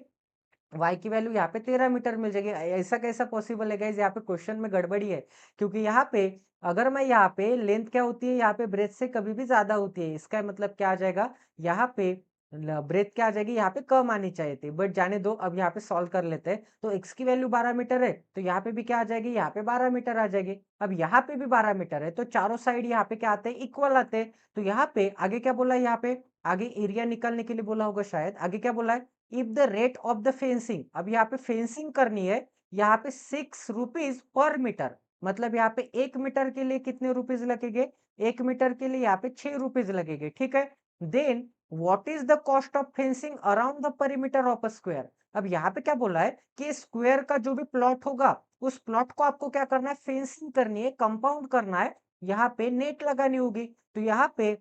y की वैल्यू यहाँ पे 13 मीटर मिल जाएगी। ऐसा कैसा पॉसिबल है गाइस, यहाँ पे क्वेश्चन में गड़बड़ी है। क्योंकि यहाँ पे अगर मैं यहाँ पे लेंथ क्या होती है, यहाँ पे ब्रेथ से कभी भी ज्यादा होती है। इसका मतलब क्या आ जाएगा, यहाँ पे ब्रेथ क्या आ जाएगी, यहाँ पे कम आनी चाहिए थी, बट जाने दो। अब यहाँ पे सॉल्व कर लेते हैं। तो x की वैल्यू 12 मीटर है तो यहाँ पे भी क्या आ जाएगी, यहाँ पे 12 मीटर आ जाएगी। अब यहाँ पे भी 12 मीटर है तो चारों साइड यहाँ पे क्या आते हैं, इक्वल आते हैं। तो यहाँ पे आगे क्या बोला है, यहाँ पे आगे एरिया निकालने के लिए बोला होगा शायद। आगे क्या बोला है, if the rate of the fencing. अब यहाँ पे फेंसिंग करनी है, यहाँ पे 6 रुपीज पर मीटर। मतलब यहाँ पे 1 मीटर के लिए कितने रुपीज लगेंगे, 1 मीटर के लिए यहाँ पे 6 रुपीज लगेंगे, ठीक है। Then what is the cost of fencing around the perimeter of a square. अब यहाँ पे क्या बोला है कि स्क्वायर का जो भी प्लॉट होगा, उस प्लॉट को आपको क्या करना है, फेंसिंग करनी है, कंपाउंड करना है, यहाँ पे नेट लगानी होगी। तो यहाँ पे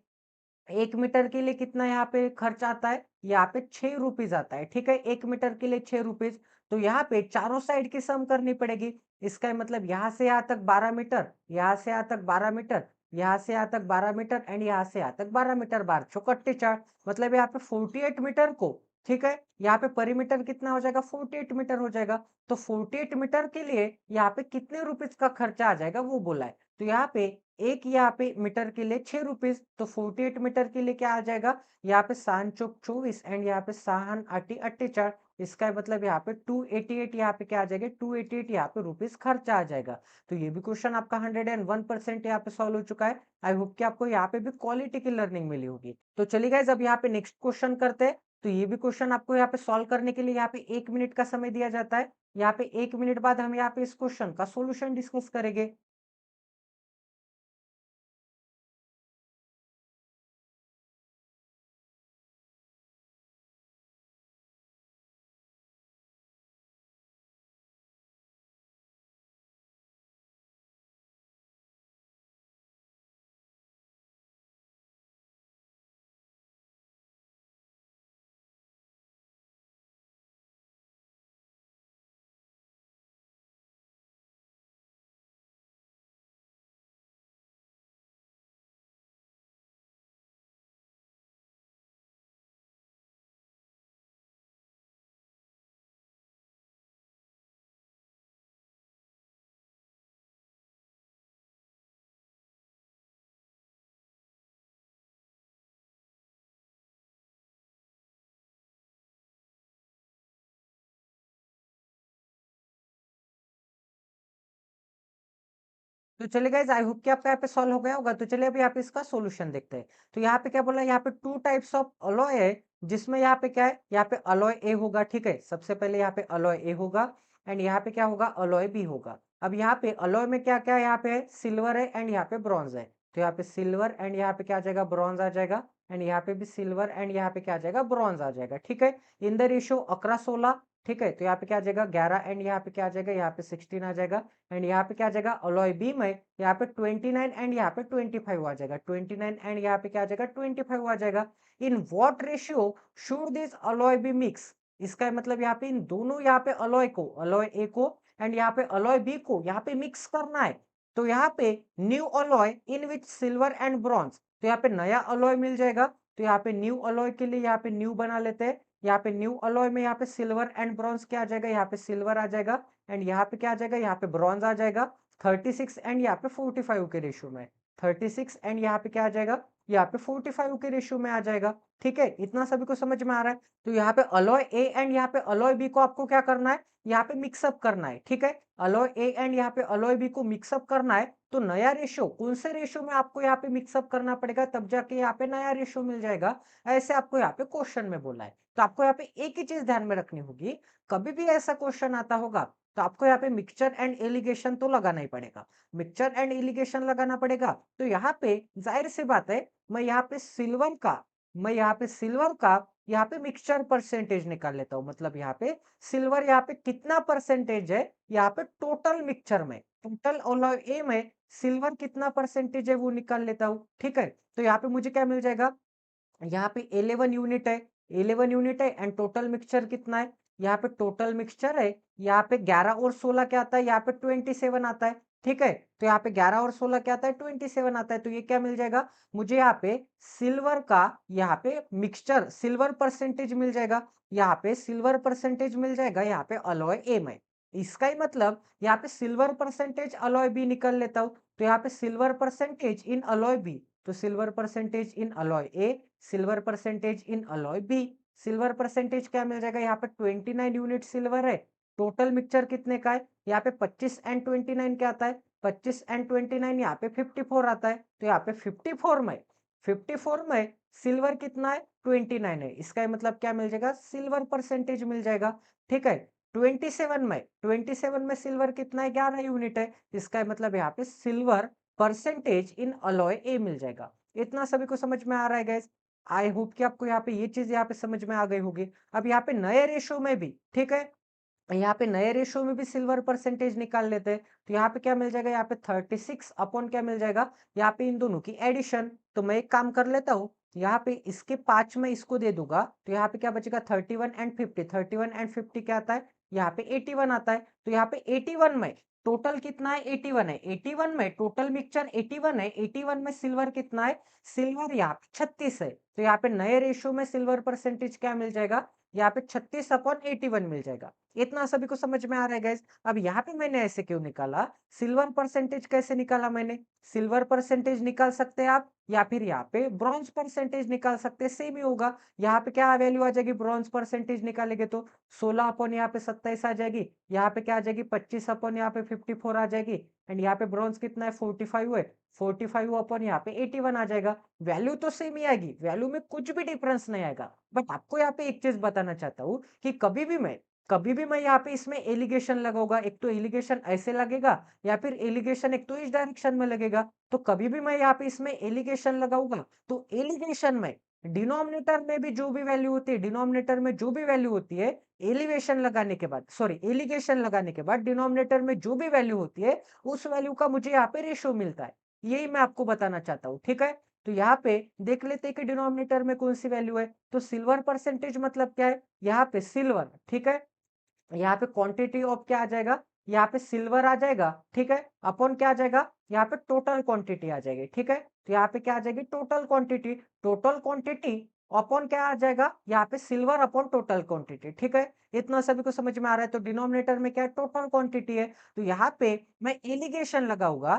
1 मीटर के लिए कितना यहाँ पे खर्च आता है, यहाँ पे 6 रुपीज आता है, ठीक है। 1 मीटर के लिए 6 रुपीज। तो यहाँ पे चारों साइड की सम करनी पड़ेगी। इसका मतलब यहाँ से यहाँ तक 12 मीटर, यहाँ से यहाँ तक 12 मीटर, यहाँ से यहाँ तक 12 मीटर एंड यहाँ से यहाँ तक 12 मीटर, 12 चौकट्टे 4। मतलब यहाँ पे 48 मीटर को, ठीक है, यहाँ पे परिमीटर कितना हो जाएगा, 48 मीटर हो जाएगा। तो 48 मीटर के लिए यहाँ पे कितने रुपीज का खर्चा आ जाएगा वो बोला है। तो यहाँ पे एक यहाँ पे मीटर के लिए 6 रुपीज। तो 48 मीटर के लिए क्या आ जाएगा, यहाँ पे 7 चौक 24 एंड यहाँ पे 7 आठी 48। इसका मतलब यहाँ पे 288 यहाँ पे क्या आ जाएगा, 288 यहाँ पे रुपीज खर्चा आ जाएगा। तो ये भी क्वेश्चन आपका 101% यहाँ पे सॉल्व हो चुका है। आई होप कि आपको यहाँ पे भी क्वालिटी की लर्निंग मिली होगी। तो चलिए गाइस अब यहाँ पे नेक्स्ट क्वेश्चन करते हैं। तो ये भी क्वेश्चन आपको यहाँ पे सॉल्व करने के लिए यहाँ पे 1 मिनट का समय दिया जाता है। यहाँ पे 1 मिनट बाद हम यहाँ पे इस क्वेश्चन का सोल्यूशन डिस्कस करेंगे। तो चलिए गाइस आई होप कि आपका यहाँ पे सॉल्व हो गया होगा। तो चलिए अभी यहाँ पे इसका सॉल्यूशन देखते हैं। तो यहाँ पे क्या बोला है, यहाँ पे 2 टाइप्स ऑफ अलॉय है। जिसमें यहाँ पे क्या है, यहाँ पे अलॉय ए होगा, ठीक है। सबसे पहले यहाँ पे अलॉय ए होगा एंड यहाँ पे क्या होगा, अलॉय बी होगा। अब यहाँ पे अलॉय में क्या क्या है, यहाँ पे सिल्वर है एंड यहाँ पे ब्रॉन्ज है। तो यहाँ पे सिल्वर एंड यहाँ पे क्या आ जाएगा, ब्रॉन्ज आ जाएगा। एंड यहाँ पे भी सिल्वर एंड यहाँ पे क्या आ जाएगा, ब्रॉन्ज आ जाएगा, ठीक है। इन द रेशियो 11-16, ठीक है। तो यहाँ पे क्या आ जाएगा 11 एंड यहाँ पे क्या आ जाएगा, यहाँ पे 16 आ जाएगा। एंड यहाँ पे क्या आ जाएगा, अलॉय बी में यहाँ पे 29 एंड यहाँ पे 25 आ जाएगा। 29 एंड यहाँ पे क्या आ जाएगा, 25 आ जाएगा। In what ratio should this alloy be mix. इसका मतलब यहाँ पे इन दोनों यहाँ पे अलॉय को, अलॉय ए को एंड यहाँ पे अलॉय बी को यहाँ पे मिक्स करना है। तो यहाँ पे new alloy in which silver and bronze. तो यहाँ पे नया अलॉय मिल जाएगा। तो यहाँ पे न्यू अलॉय के लिए यहाँ पे न्यू बना लेते हैं। यहाँ पे न्यू अलॉय में यहाँ पे सिल्वर एंड ब्रॉन्ज क्या आ जाएगा, यहाँ पे सिल्वर आ जाएगा एंड यहाँ पे क्या आ जाएगा, यहाँ पे ब्रॉन्ज आ जाएगा 36 एंड यहाँ पे 45 के रेशियो में। 36 एंड यहाँ पे क्या आ जाएगा, यहाँ पे 45 के रेशियो में आ जाएगा। ठीक है, इतना सभी को समझ में आ रहा है। तो यहाँ पे अलॉय ए एंड यहाँ पे अलॉय बी को आपको क्या करना है, यहाँ पे मिक्सअप करना है। ठीक है, अलॉय ए एंड यहाँ पे अलॉय बी को मिक्सअप करना है। तो नया रेशियो कौन से रेशियो में आपको यहाँ पे मिक्सअप करना पड़ेगा, तब जाके यहाँ पे नया रेशियो मिल जाएगा। ऐसे आपको यहाँ पे क्वेश्चन में बोला है। तो आपको यहाँ पे एक ही चीज ध्यान में रखनी होगी, कभी भी ऐसा क्वेश्चन आता होगा तो आपको यहाँ पे मिक्सचर एंड एलिगेशन तो लगाना ही पड़ेगा। मिक्सचर एंड एलिगेशन लगाना पड़ेगा। तो यहाँ पे जाहिर सी बात है, मैं यहाँ पे सिल्वर का यहाँ पे मिक्सचर परसेंटेज निकाल लेता हूँ। मतलब यहाँ पे सिल्वर यहाँ पे कितना परसेंटेज है, यहाँ पे टोटल मिक्सचर में, टोटल अलॉय ए में सिल्वर कितना परसेंटेज है वो निकाल लेता हूँ। ठीक है, तो यहाँ पे मुझे क्या मिल जाएगा, यहाँ पे 11 यूनिट है, 11 यूनिट है एंड टोटल मिक्सचर कितना है, यहाँ पे टोटल मिक्सचर है, यहाँ पे 11 और 16 क्या आता है, यहाँ पे 27 आता है। ठीक है, तो यहाँ पे 11 और 16 क्या आता है, 27 आता है। तो ये क्या मिल जाएगा मुझे, यहाँ पे सिल्वर का यहाँ पे मिक्सचर सिल्वर परसेंटेज मिल जाएगा, यहाँ पे सिल्वर परसेंटेज मिल जाएगा यहाँ पे अलॉय ए में। इसका ही मतलब यहाँ पे सिल्वर परसेंटेज अलॉय बी निकल लेता हूं। तो यहाँ पे silver percentage in alloy B, तो silver percentage in alloy A, silver percentage in alloy B, silver percentage क्या मिल जाएगा, यहाँ पे 29 यूनिट सिल्वर है। टोटल मिक्सचर कितने का है, यहाँ पे 25 एंड 29 क्या आता है, 25 एंड 29 यहाँ पे 54 आता है। तो यहाँ पे 54 में सिल्वर कितना है, 29 है। इसका मतलब क्या मिल जाएगा, सिल्वर परसेंटेज मिल जाएगा। ठीक है, 27 में सिल्वर कितना है, 11 यूनिट है। इसका मतलब यहाँ पे सिल्वर परसेंटेज इन अलॉय ए मिल जाएगा। इतना सभी को समझ में आ रहा है गाइस। आई होप कि आपको यहाँ पे ये चीज यहाँ पे समझ में आ गई होगी। अब यहाँ पे नए रेशो में भी, ठीक है, यहाँ पे नए रेशो में भी सिल्वर परसेंटेज निकाल लेते हैं। तो यहाँ पे क्या मिल जाएगा, यहाँ पे 36 अपॉन क्या मिल जाएगा, यहाँ पे इन दोनों की एडिशन। तो मैं एक काम कर लेता हूँ, यहाँ पे इसके 5 में इसको दे दूंगा, तो यहाँ पे क्या बचेगा 31 एंड 50, 31 एंड 50 क्या आता है, यहाँ पे 81 आता है। तो यहाँ पे 81 में टोटल कितना है, 81 है। 81 में टोटल मिक्सचर 81 है। 81 में सिल्वर कितना है, सिल्वर यहाँ पे 36 है। तो यहाँ पे नए रेशियो में सिल्वर परसेंटेज क्या मिल जाएगा, यहाँ पे 36 अपॉन 81 मिल जाएगा। इतना सभी को समझ में आ रहा है गाइस। अब यहाँ पे मैंने ऐसे क्यों निकाला, सिल्वर परसेंटेज कैसे निकाला मैंने, सिल्वर परसेंटेज निकाल सकते हैं आप, या फिर यहाँ पे ब्रॉन्ज परसेंटेज निकाल सकते हैं, सेम ही होगा। यहाँ पे क्या वैल्यू आ जाएगी, ब्रॉन्ज परसेंटेज निकालेंगे तो 16 अपॉन यहाँ पे 27 आ जाएगी, यहाँ पे क्या आ जाएगी 25 अपॉन यहाँ पे 54 आ जाएगी, एंड यहाँ पे ब्रॉन्ज कितना है 45 है, 45 अपॉन यहाँ पे 81 आ जाएगा। वैल्यू तो सेम ही आएगी, वैल्यू में कुछ भी डिफरेंस नहीं आएगा। बट आपको यहाँ पे एक चीज बताना चाहता हूँ कि कभी भी मैं यहाँ पे इसमें एलिगेशन लगाऊंगा, एक तो एलिगेशन ऐसे लगेगा, या फिर एलिगेशन एक तो इस डायरेक्शन में लगेगा। तो कभी भी मैं यहाँ पे इसमें एलिगेशन लगाऊंगा, तो एलिगेशन में डिनोमिनेटर में भी जो भी वैल्यू होती है, डिनोमिनेटर में जो भी वैल्यू होती है, एलिवेशन लगाने के बाद, सॉरी एलिगेशन लगाने के बाद डिनोमिनेटर में जो भी वैल्यू होती है, उस वैल्यू का मुझे यहाँ पे रेशो मिलता है। यही मैं आपको बताना चाहता हूँ। ठीक है, तो यहाँ पे देख लेते हैं कि डिनोमिनेटर में कौन सी वैल्यू है। तो सिल्वर परसेंटेज मतलब क्या है, यहाँ पे सिल्वर, ठीक है, यहाँ पे क्वांटिटी ऑफ क्या आ जाएगा, यहाँ पे सिल्वर आ जाएगा, ठीक है, अपॉन क्या आ जाएगा, यहाँ पे टोटल क्वांटिटी आ जाएगी। ठीक है, तो यहाँ पे क्या आ जाएगी, टोटल क्वांटिटी अपॉन क्या आ जाएगा, यहाँ पे सिल्वर अपॉन टोटल क्वांटिटी। ठीक है, इतना सभी को समझ में आ रहा है। तो डिनोमिनेटर में क्या है, टोटल क्वांटिटी है। तो यहाँ पे मैं एलिगेशन लगाऊंगा,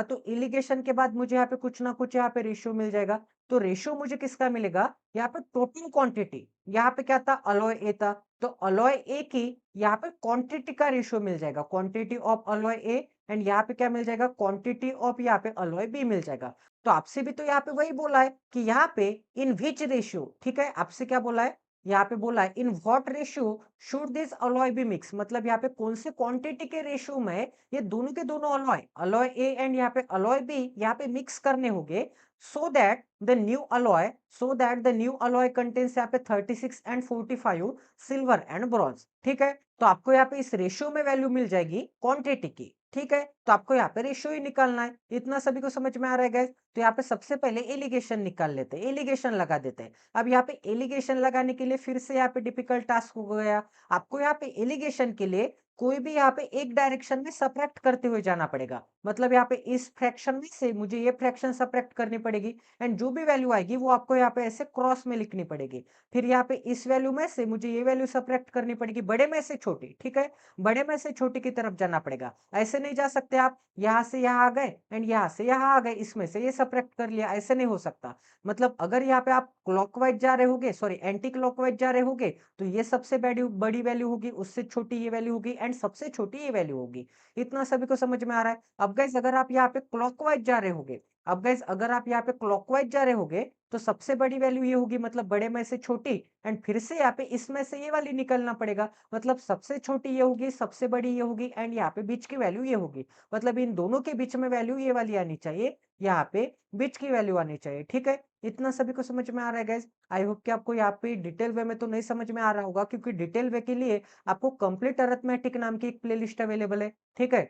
तो एलिगेशन के बाद मुझे यहाँ पे कुछ ना कुछ यहाँ पे रेशियो मिल जाएगा। तो रेशियो मुझे किसका मिलेगा, यहाँ पे टोटल क्वांटिटी, यहाँ पे क्या था, अलॉय ए था, तो अलॉय ए की यहाँ पे क्वांटिटी का रेशियो मिल जाएगा, quantity of alloy A, and यहाँ पे क्या मिल जाएगा, क्वांटिटी ऑफ यहाँ पे अलॉय बी मिल जाएगा। तो आपसे भी तो यहाँ पे वही बोला है कि यहाँ पे इन विच रेशियो, ठीक है, आपसे क्या बोला है, यहाँ पे बोला है in what ratio should this alloy be mix, मतलब यहाँ पे कौन से क्वांटिटी के रेशियो में ये दोनों के दोनों अलॉय ए एंड यहाँ पे अलॉय बी यहाँ पे मिक्स करने होंगे, so that the new alloy contains यहाँ पे 36 and 45 सिल्वर एंड ब्रॉन्ज। ठीक है, तो आपको यहाँ पे इस रेशियो में वैल्यू मिल जाएगी क्वांटिटी की। ठीक है, तो आपको यहाँ पे रेशियो ही निकालना है। इतना सभी को समझ में आ रहा है गाइस। तो यहाँ पे सबसे पहले एलिगेशन निकाल लेते हैं, एलिगेशन लगा देते हैं। अब यहाँ पे एलिगेशन लगाने के लिए फिर से यहाँ पे डिफिकल्ट टास्क हो गया। आपको यहाँ पे एलिगेशन के लिए कोई भी यहाँ पे एक डायरेक्शन में सबट्रैक्ट करते हुए जाना पड़ेगा। मतलब यहाँ पे इस फ्रैक्शन में से मुझे ये फ्रैक्शन सबट्रैक्ट करनी पड़ेगी एंड जो भी वैल्यू आएगी वो आपको यहाँ पे ऐसे क्रॉस में लिखनी पड़ेगी। फिर यहाँ पे इस वैल्यू में से मुझे ये वैल्यू सबट्रैक्ट करनी पड़ेगी बड़े में से छोटी, ठीक है? बड़े में से छोटी की तरफ जाना पड़ेगा। ऐसे नहीं जा सकते आप, यहाँ से यहाँ आ गए एंड यहाँ से यहाँ आ गए, इसमें से ये सबट्रैक्ट कर लिया, ऐसे नहीं हो सकता। मतलब अगर यहाँ पे आप क्लॉकवाइज जा रहे होगे, सॉरी एंटी क्लॉकवाइज जा रहे होगे, तो ये सबसे बड़ी वैल्यू होगी, उससे छोटी ये वैल्यू होगी एंड सबसे छोटी ये वैल्यू होगी। इतना सभी को समझ में आ रहा है? अब गाइस अगर आप यहाँ पे क्लॉकवाइज जा रहे होगे, अब गाइस अगर आप यहाँ पे क्लॉकवाइज जा रहे होगे, तो सबसे बड़ी वैल्यू ये होगी, मतलब बड़े में से छोटी एंड फिर से यहाँ पे इसमें से ये वाली निकलना पड़ेगा। मतलब सबसे छोटी ये होगी, सबसे बड़ी ये होगी एंड यहाँ पे बीच की वैल्यू ये होगी। मतलब इन दोनों के बीच में वैल्यू ये वाली आनी चाहिए, यहाँ पे बीच की वैल्यू आनी चाहिए, ठीक है? इतना सभी को समझ में आ रहा है गाइस? आई होप कि आपको यहाँ पे डिटेल वे में तो नहीं समझ में आ रहा होगा, क्योंकि डिटेल वे के लिए आपको कंप्लीट अरिथमेटिक नाम की एक प्लेलिस्ट अवेलेबल है, ठीक है?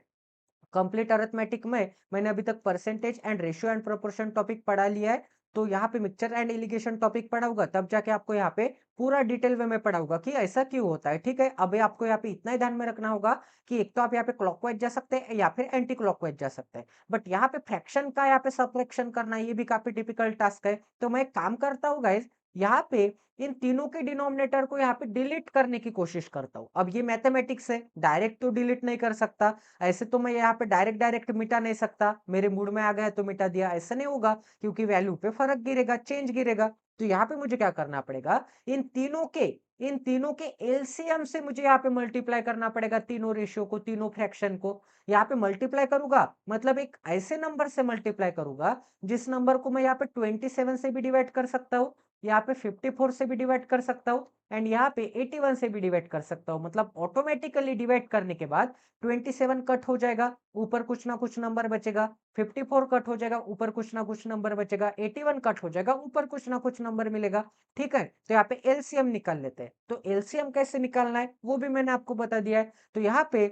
कंप्लीट अरिथमेटिक में मैंने अभी तक percentage and ratio and proportion topic पढ़ा लिया है। तो यहाँ पे मिक्सचर एंड एलिगेशन टॉपिक पढ़ा होगा, तब जाके आपको यहाँ पे पूरा डिटेल वे में पढ़ा होगा कि ऐसा क्यों होता है, ठीक है? अभी आपको यहाँ पे इतना ही ध्यान में रखना होगा कि एक तो आप यहाँ पे क्लॉकवाइज जा सकते हैं या फिर एंटी क्लॉकवाइज जा सकते हैं। बट यहाँ पे फ्रैक्शन का यहाँ पे सबट्रैक्शन करना ये भी काफी डिफिकल्ट टास्क है। तो मैं एक काम करता हूँ गाइस, यहाँ पे इन तीनों के डिनोमिनेटर को यहाँ पे डिलीट करने की कोशिश करता हूँ। अब ये मैथमेटिक्स है, डायरेक्ट तो डिलीट नहीं कर सकता। ऐसे तो मैं यहाँ पे डायरेक्ट मिटा नहीं सकता, मेरे मूड में आ गया तो मिटा दिया, ऐसा नहीं होगा, क्योंकि वैल्यू पे फर्क गिरेगा, चेंज गिरेगा। तो यहाँ पे मुझे क्या करना पड़ेगा, इन तीनों के एलसीएम से मुझे यहाँ पे मल्टीप्लाई करना पड़ेगा, तीनों रेशियो को, तीनों फ्रैक्शन को। यहाँ पे मल्टीप्लाई करूंगा, मतलब एक ऐसे नंबर से मल्टीप्लाई करूंगा जिस नंबर को मैं यहाँ पे 27 से भी डिवाइड कर सकता हूँ, यहाँ पे 54 से भी डिवाइड कर सकता हूँ एंड यहाँ पे 81 से भी डिवाइड कर सकता हूँ। मतलब ऑटोमेटिकली डिवाइड करने के बाद 27 कट हो जाएगा, ऊपर कुछ ना कुछ नंबर बचेगा, 54 कट हो जाएगा, ऊपर कुछ ना कुछ नंबर बचेगा, 81 कट हो जाएगा, ऊपर कुछ ना कुछ नंबर मिलेगा, ठीक है? तो यहाँ पे एलसीएम निकाल लेते हैं। तो एलसीएम कैसे निकालना है वो भी मैंने आपको बता दिया है। तो यहाँ पे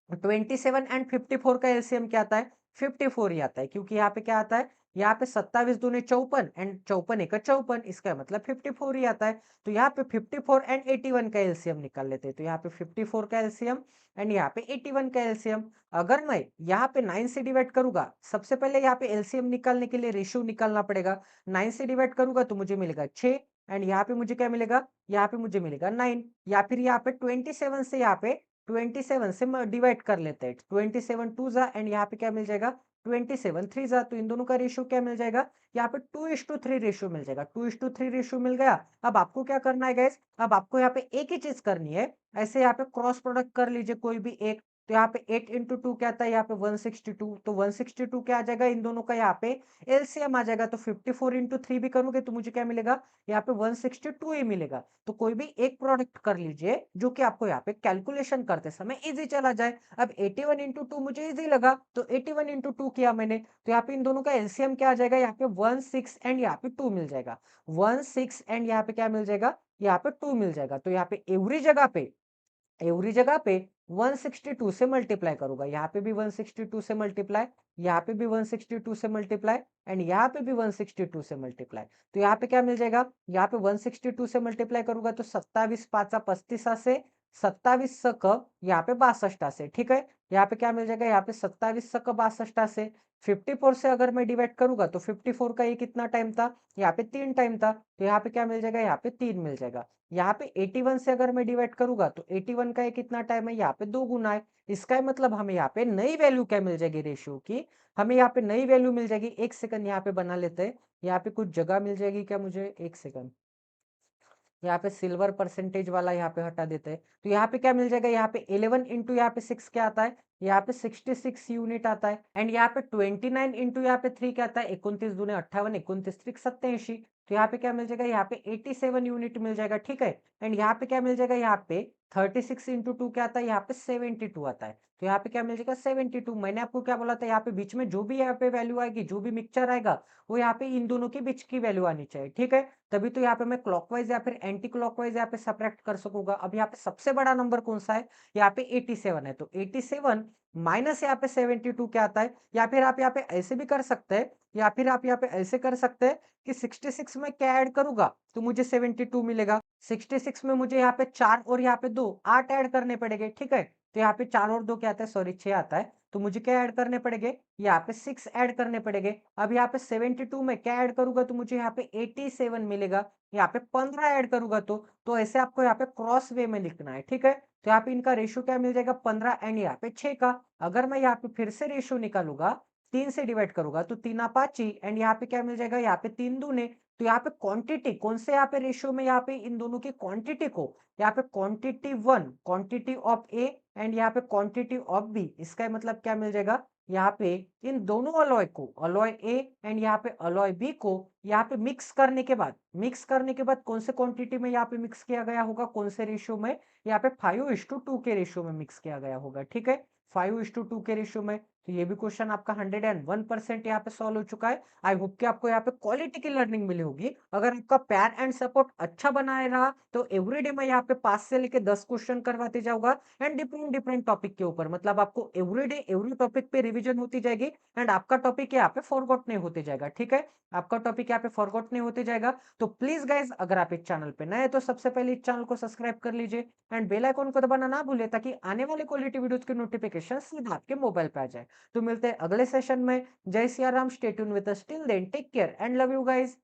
27 एंड 54 का एलसीएम क्या आता है, 54 ही आता है, क्योंकि यहाँ पे क्या आता है, यहाँ पे 27 दूनी 54 एंड 54 एक 54, इसका मतलब 54 ही आता है। तो यहाँ पे 54 एंड 81 का एलसीएम निकाल लेते हैं। तो यहाँ पे 54 का एलसीएम एंड यहाँ पे 81 का एलसीएम। अगर मैं यहाँ पे 9 से डिवाइड करूंगा, सबसे पहले यहाँ पे एलसीएम निकालने के लिए रेशियो निकालना पड़ेगा। 9 से डिवाइड करूंगा तो मुझे मिलेगा 6 एंड यहाँ पे मुझे क्या मिलेगा, यहाँ पे मुझे मिलेगा 9, या फिर यहाँ पे 27 से यहाँ पे 27 से डिवाइड कर लेते हैं, 27 टू जा एंड यहाँ पे क्या मिल जाएगा, 27 थ्री जा। तो इन दोनों का रेशियो क्या मिल जाएगा, यहाँ पे 2:3 रेशियो मिल जाएगा, 2:3 रेशियो मिल गया। अब आपको क्या करना है गाइस, अब आपको यहाँ पे एक ही चीज करनी है, ऐसे यहाँ पे क्रॉस प्रोडक्ट कर लीजिए कोई भी एक। तो यहाँ पे 8 इंटू 2 क्या आता है, यहाँ पे 162, तो 162 क्या आ जाएगा, इन दोनों का यहाँ पे एलसीएम आ जाएगा। तो 54 इंटू 3 भी करोगे तो मुझे क्या मिलेगा, यहाँ पे 162 ही मिलेगा। तो कोई भी एक प्रोडक्ट कर लीजिए जो कि आपको यहाँ पे कैलकुलेशन करते समय इजी चला जाए। अब 81 इंटू 2 मुझे इजी लगा, तो 81 इंटू 2 किया मैंने, तो यहाँ पे इन दोनों का एलसीएम क्या आ जाएगा, यहाँ पे 16 एंड यहाँ पे 2 मिल जाएगा, 16 एंड यहाँ पे क्या मिल जाएगा, यहाँ पे 2 मिल जाएगा। तो यहाँ पे एवरी जगह पे 162 से मल्टीप्लाई करूंगा, यहाँ पे भी 162 से मल्टीप्लाई, यहाँ पे भी 162 से मल्टीप्लाई एंड यहाँ पे भी 162 से मल्टीप्लाई। तो यहाँ पे क्या मिल जाएगा, यहाँ पे 162 से मल्टीप्लाई करूंगा तो 27 पाँचा 35 से, 27 सक यहाँ पे 62 से, ठीक है? यहाँ पे क्या मिल जाएगा, यहाँ पे 27 सक 62 से। 54 से अगर मैं डिवाइड करूंगा तो 54 का ये कितना टाइम था, यहाँ पे 3 टाइम था, तो यहाँ पे क्या मिल जाएगा, यहाँ पे 3 मिल जाएगा। यहाँ पे 81 से अगर मैं डिवाइड करूंगा तो 81 का ये कितना टाइम है, यहाँ पे 2 गुना है। इसका मतलब हमें यहाँ पे नई वैल्यू क्या मिल जाएगी रेशियो की, हमें यहाँ पे नई वैल्यू मिल जाएगी। एक सेकंड यहाँ पे बना लेते हैं, यहाँ पे कुछ जगह मिल जाएगी क्या मुझे, एक सेकंड, यहाँ पे सिल्वर परसेंटेज वाला यहाँ पे हटा देते हैं। तो यहाँ पे क्या मिल जाएगा, यहाँ पे 11 इंटू यहाँ पे 6 क्या आता है, यहाँ पे 66 यूनिट आता है एंड यहाँ पे 29 इंटू यहाँ पे 3 क्या आता है, 29 दूने 58, 29 3 87। तो यहाँ पे क्या मिल जाएगा, यहाँ पे 87 यूनिट मिल जाएगा, ठीक है? एंड यहाँ पे क्या मिल जाएगा, यहाँ पे 36 इंटू 2 क्या आता है, यहाँ पे 72 आता है। तो यहाँ पे क्या मिल जाएगा, 72। मैंने आपको क्या बोला था, यहाँ पे बीच में जो भी यहाँ पे वैल्यू आएगी, जो भी मिक्सचर आएगा, वो यहाँ पे इन दोनों के बीच की वैल्यू आनी चाहिए, ठीक है? तभी तो यहाँ पे मैं क्लॉकवाइज या फिर एंटी क्लॉकवाइज यहाँ पे सबट्रैक्ट कर सकूंगा। अब यहाँ पे सबसे बड़ा नंबर कौन सा है, यहाँ पे 87 है, तो 87 माइनस यहाँ पे 72 क्या आता है, या फिर आप यहाँ पे ऐसे भी कर सकते हैं, या फिर आप यहाँ पे ऐसे कर सकते हैं कि 66 में क्या ऐड करूंगा तो मुझे 72 मिलेगा, 66 में मुझे यहाँ पे 4 और यहाँ पे 2 8 ऐड करने पड़ेंगे, ठीक है? तो यहाँ पे 4 और 2 क्या आता है? सॉरी 6 आता है। तो मुझे क्या ऐड करने पड़ेंगे? यहाँ पे 6 ऐड करने पड़ेंगे। अब यहाँ पे 72 में क्या ऐड करूँगा तो मुझे यहाँ पे 87 मिलेगा। यहाँ पे 15 ऐड करूँगा तो ऐसे आपको यहाँ पे क्रॉस वे में लिखना है, ठीक है? तो यहाँ पे इनका रेशियो क्या मिल जाएगा? 15 एंड यहाँ पे 6 का। अगर मैं यहाँ पे फिर से रेशियो निकालूँगा, 3 से डिवाइड करूँगा तो 3 पाँची एंड यहाँ पे क्या मिल जाएगा? यहाँ पे 3 दूने, तो यहाँ पे क्वांटिटी कौन से यहाँ पे रेशियो में यहाँ पे इन दोनों की क्वांटिटी को यहाँ पे quantity 1 quantity of A and यहाँ पे क्वांटिटी ऑफ बी, इसका मतलब क्या मिल जाएगा? यहाँ पे इन दोनों अलॉय को अलॉय ए एंड यहाँ पे अलॉय बी को यहाँ पे मिक्स करने के बाद कौन से क्वांटिटी में यहाँ पे मिक्स किया गया होगा? कौन से रेशियो में? यहाँ पे 5:2 के रेशियो में मिक्स किया गया होगा, ठीक है? 5:2 के रेशियो में। तो ये भी क्वेश्चन आपका 101% यहाँ पे सॉल्व हो चुका है। आई होप कि आपको यहाँ पे क्वालिटी की लर्निंग मिली होगी। अगर आपका प्यार एंड सपोर्ट अच्छा बनाए रहा तो एवरीडे मैं यहाँ पे 5 से लेके 10 क्वेश्चन करवाते जाऊंगा एंड डिफरेंट डिफरेंट टॉपिक के ऊपर, मतलब आपको एवरीडे एवरी टॉपिक पे रिवीजन होती जाएगी एंड आपका टॉपिक यहाँ पे फॉरगॉट नहीं होते जाएगा, ठीक है? आपका टॉपिक यहाँ पे फॉरगॉट नहीं होते जाएगा। तो प्लीज गाइज, अगर आप इस चैनल पे नए हैं तो सबसे पहले इस चैनल को सब्सक्राइब कर लीजिए एंड बेल आइकन को दबाना ना भूले ताकि आने वाले क्वालिटी वीडियोस की नोटिफिकेशन सीधा आपके मोबाइल पे आ जाए। तो मिलते हैं अगले सेशन में। जय Siya Ram, stay tune with us, till then take care and love you guys.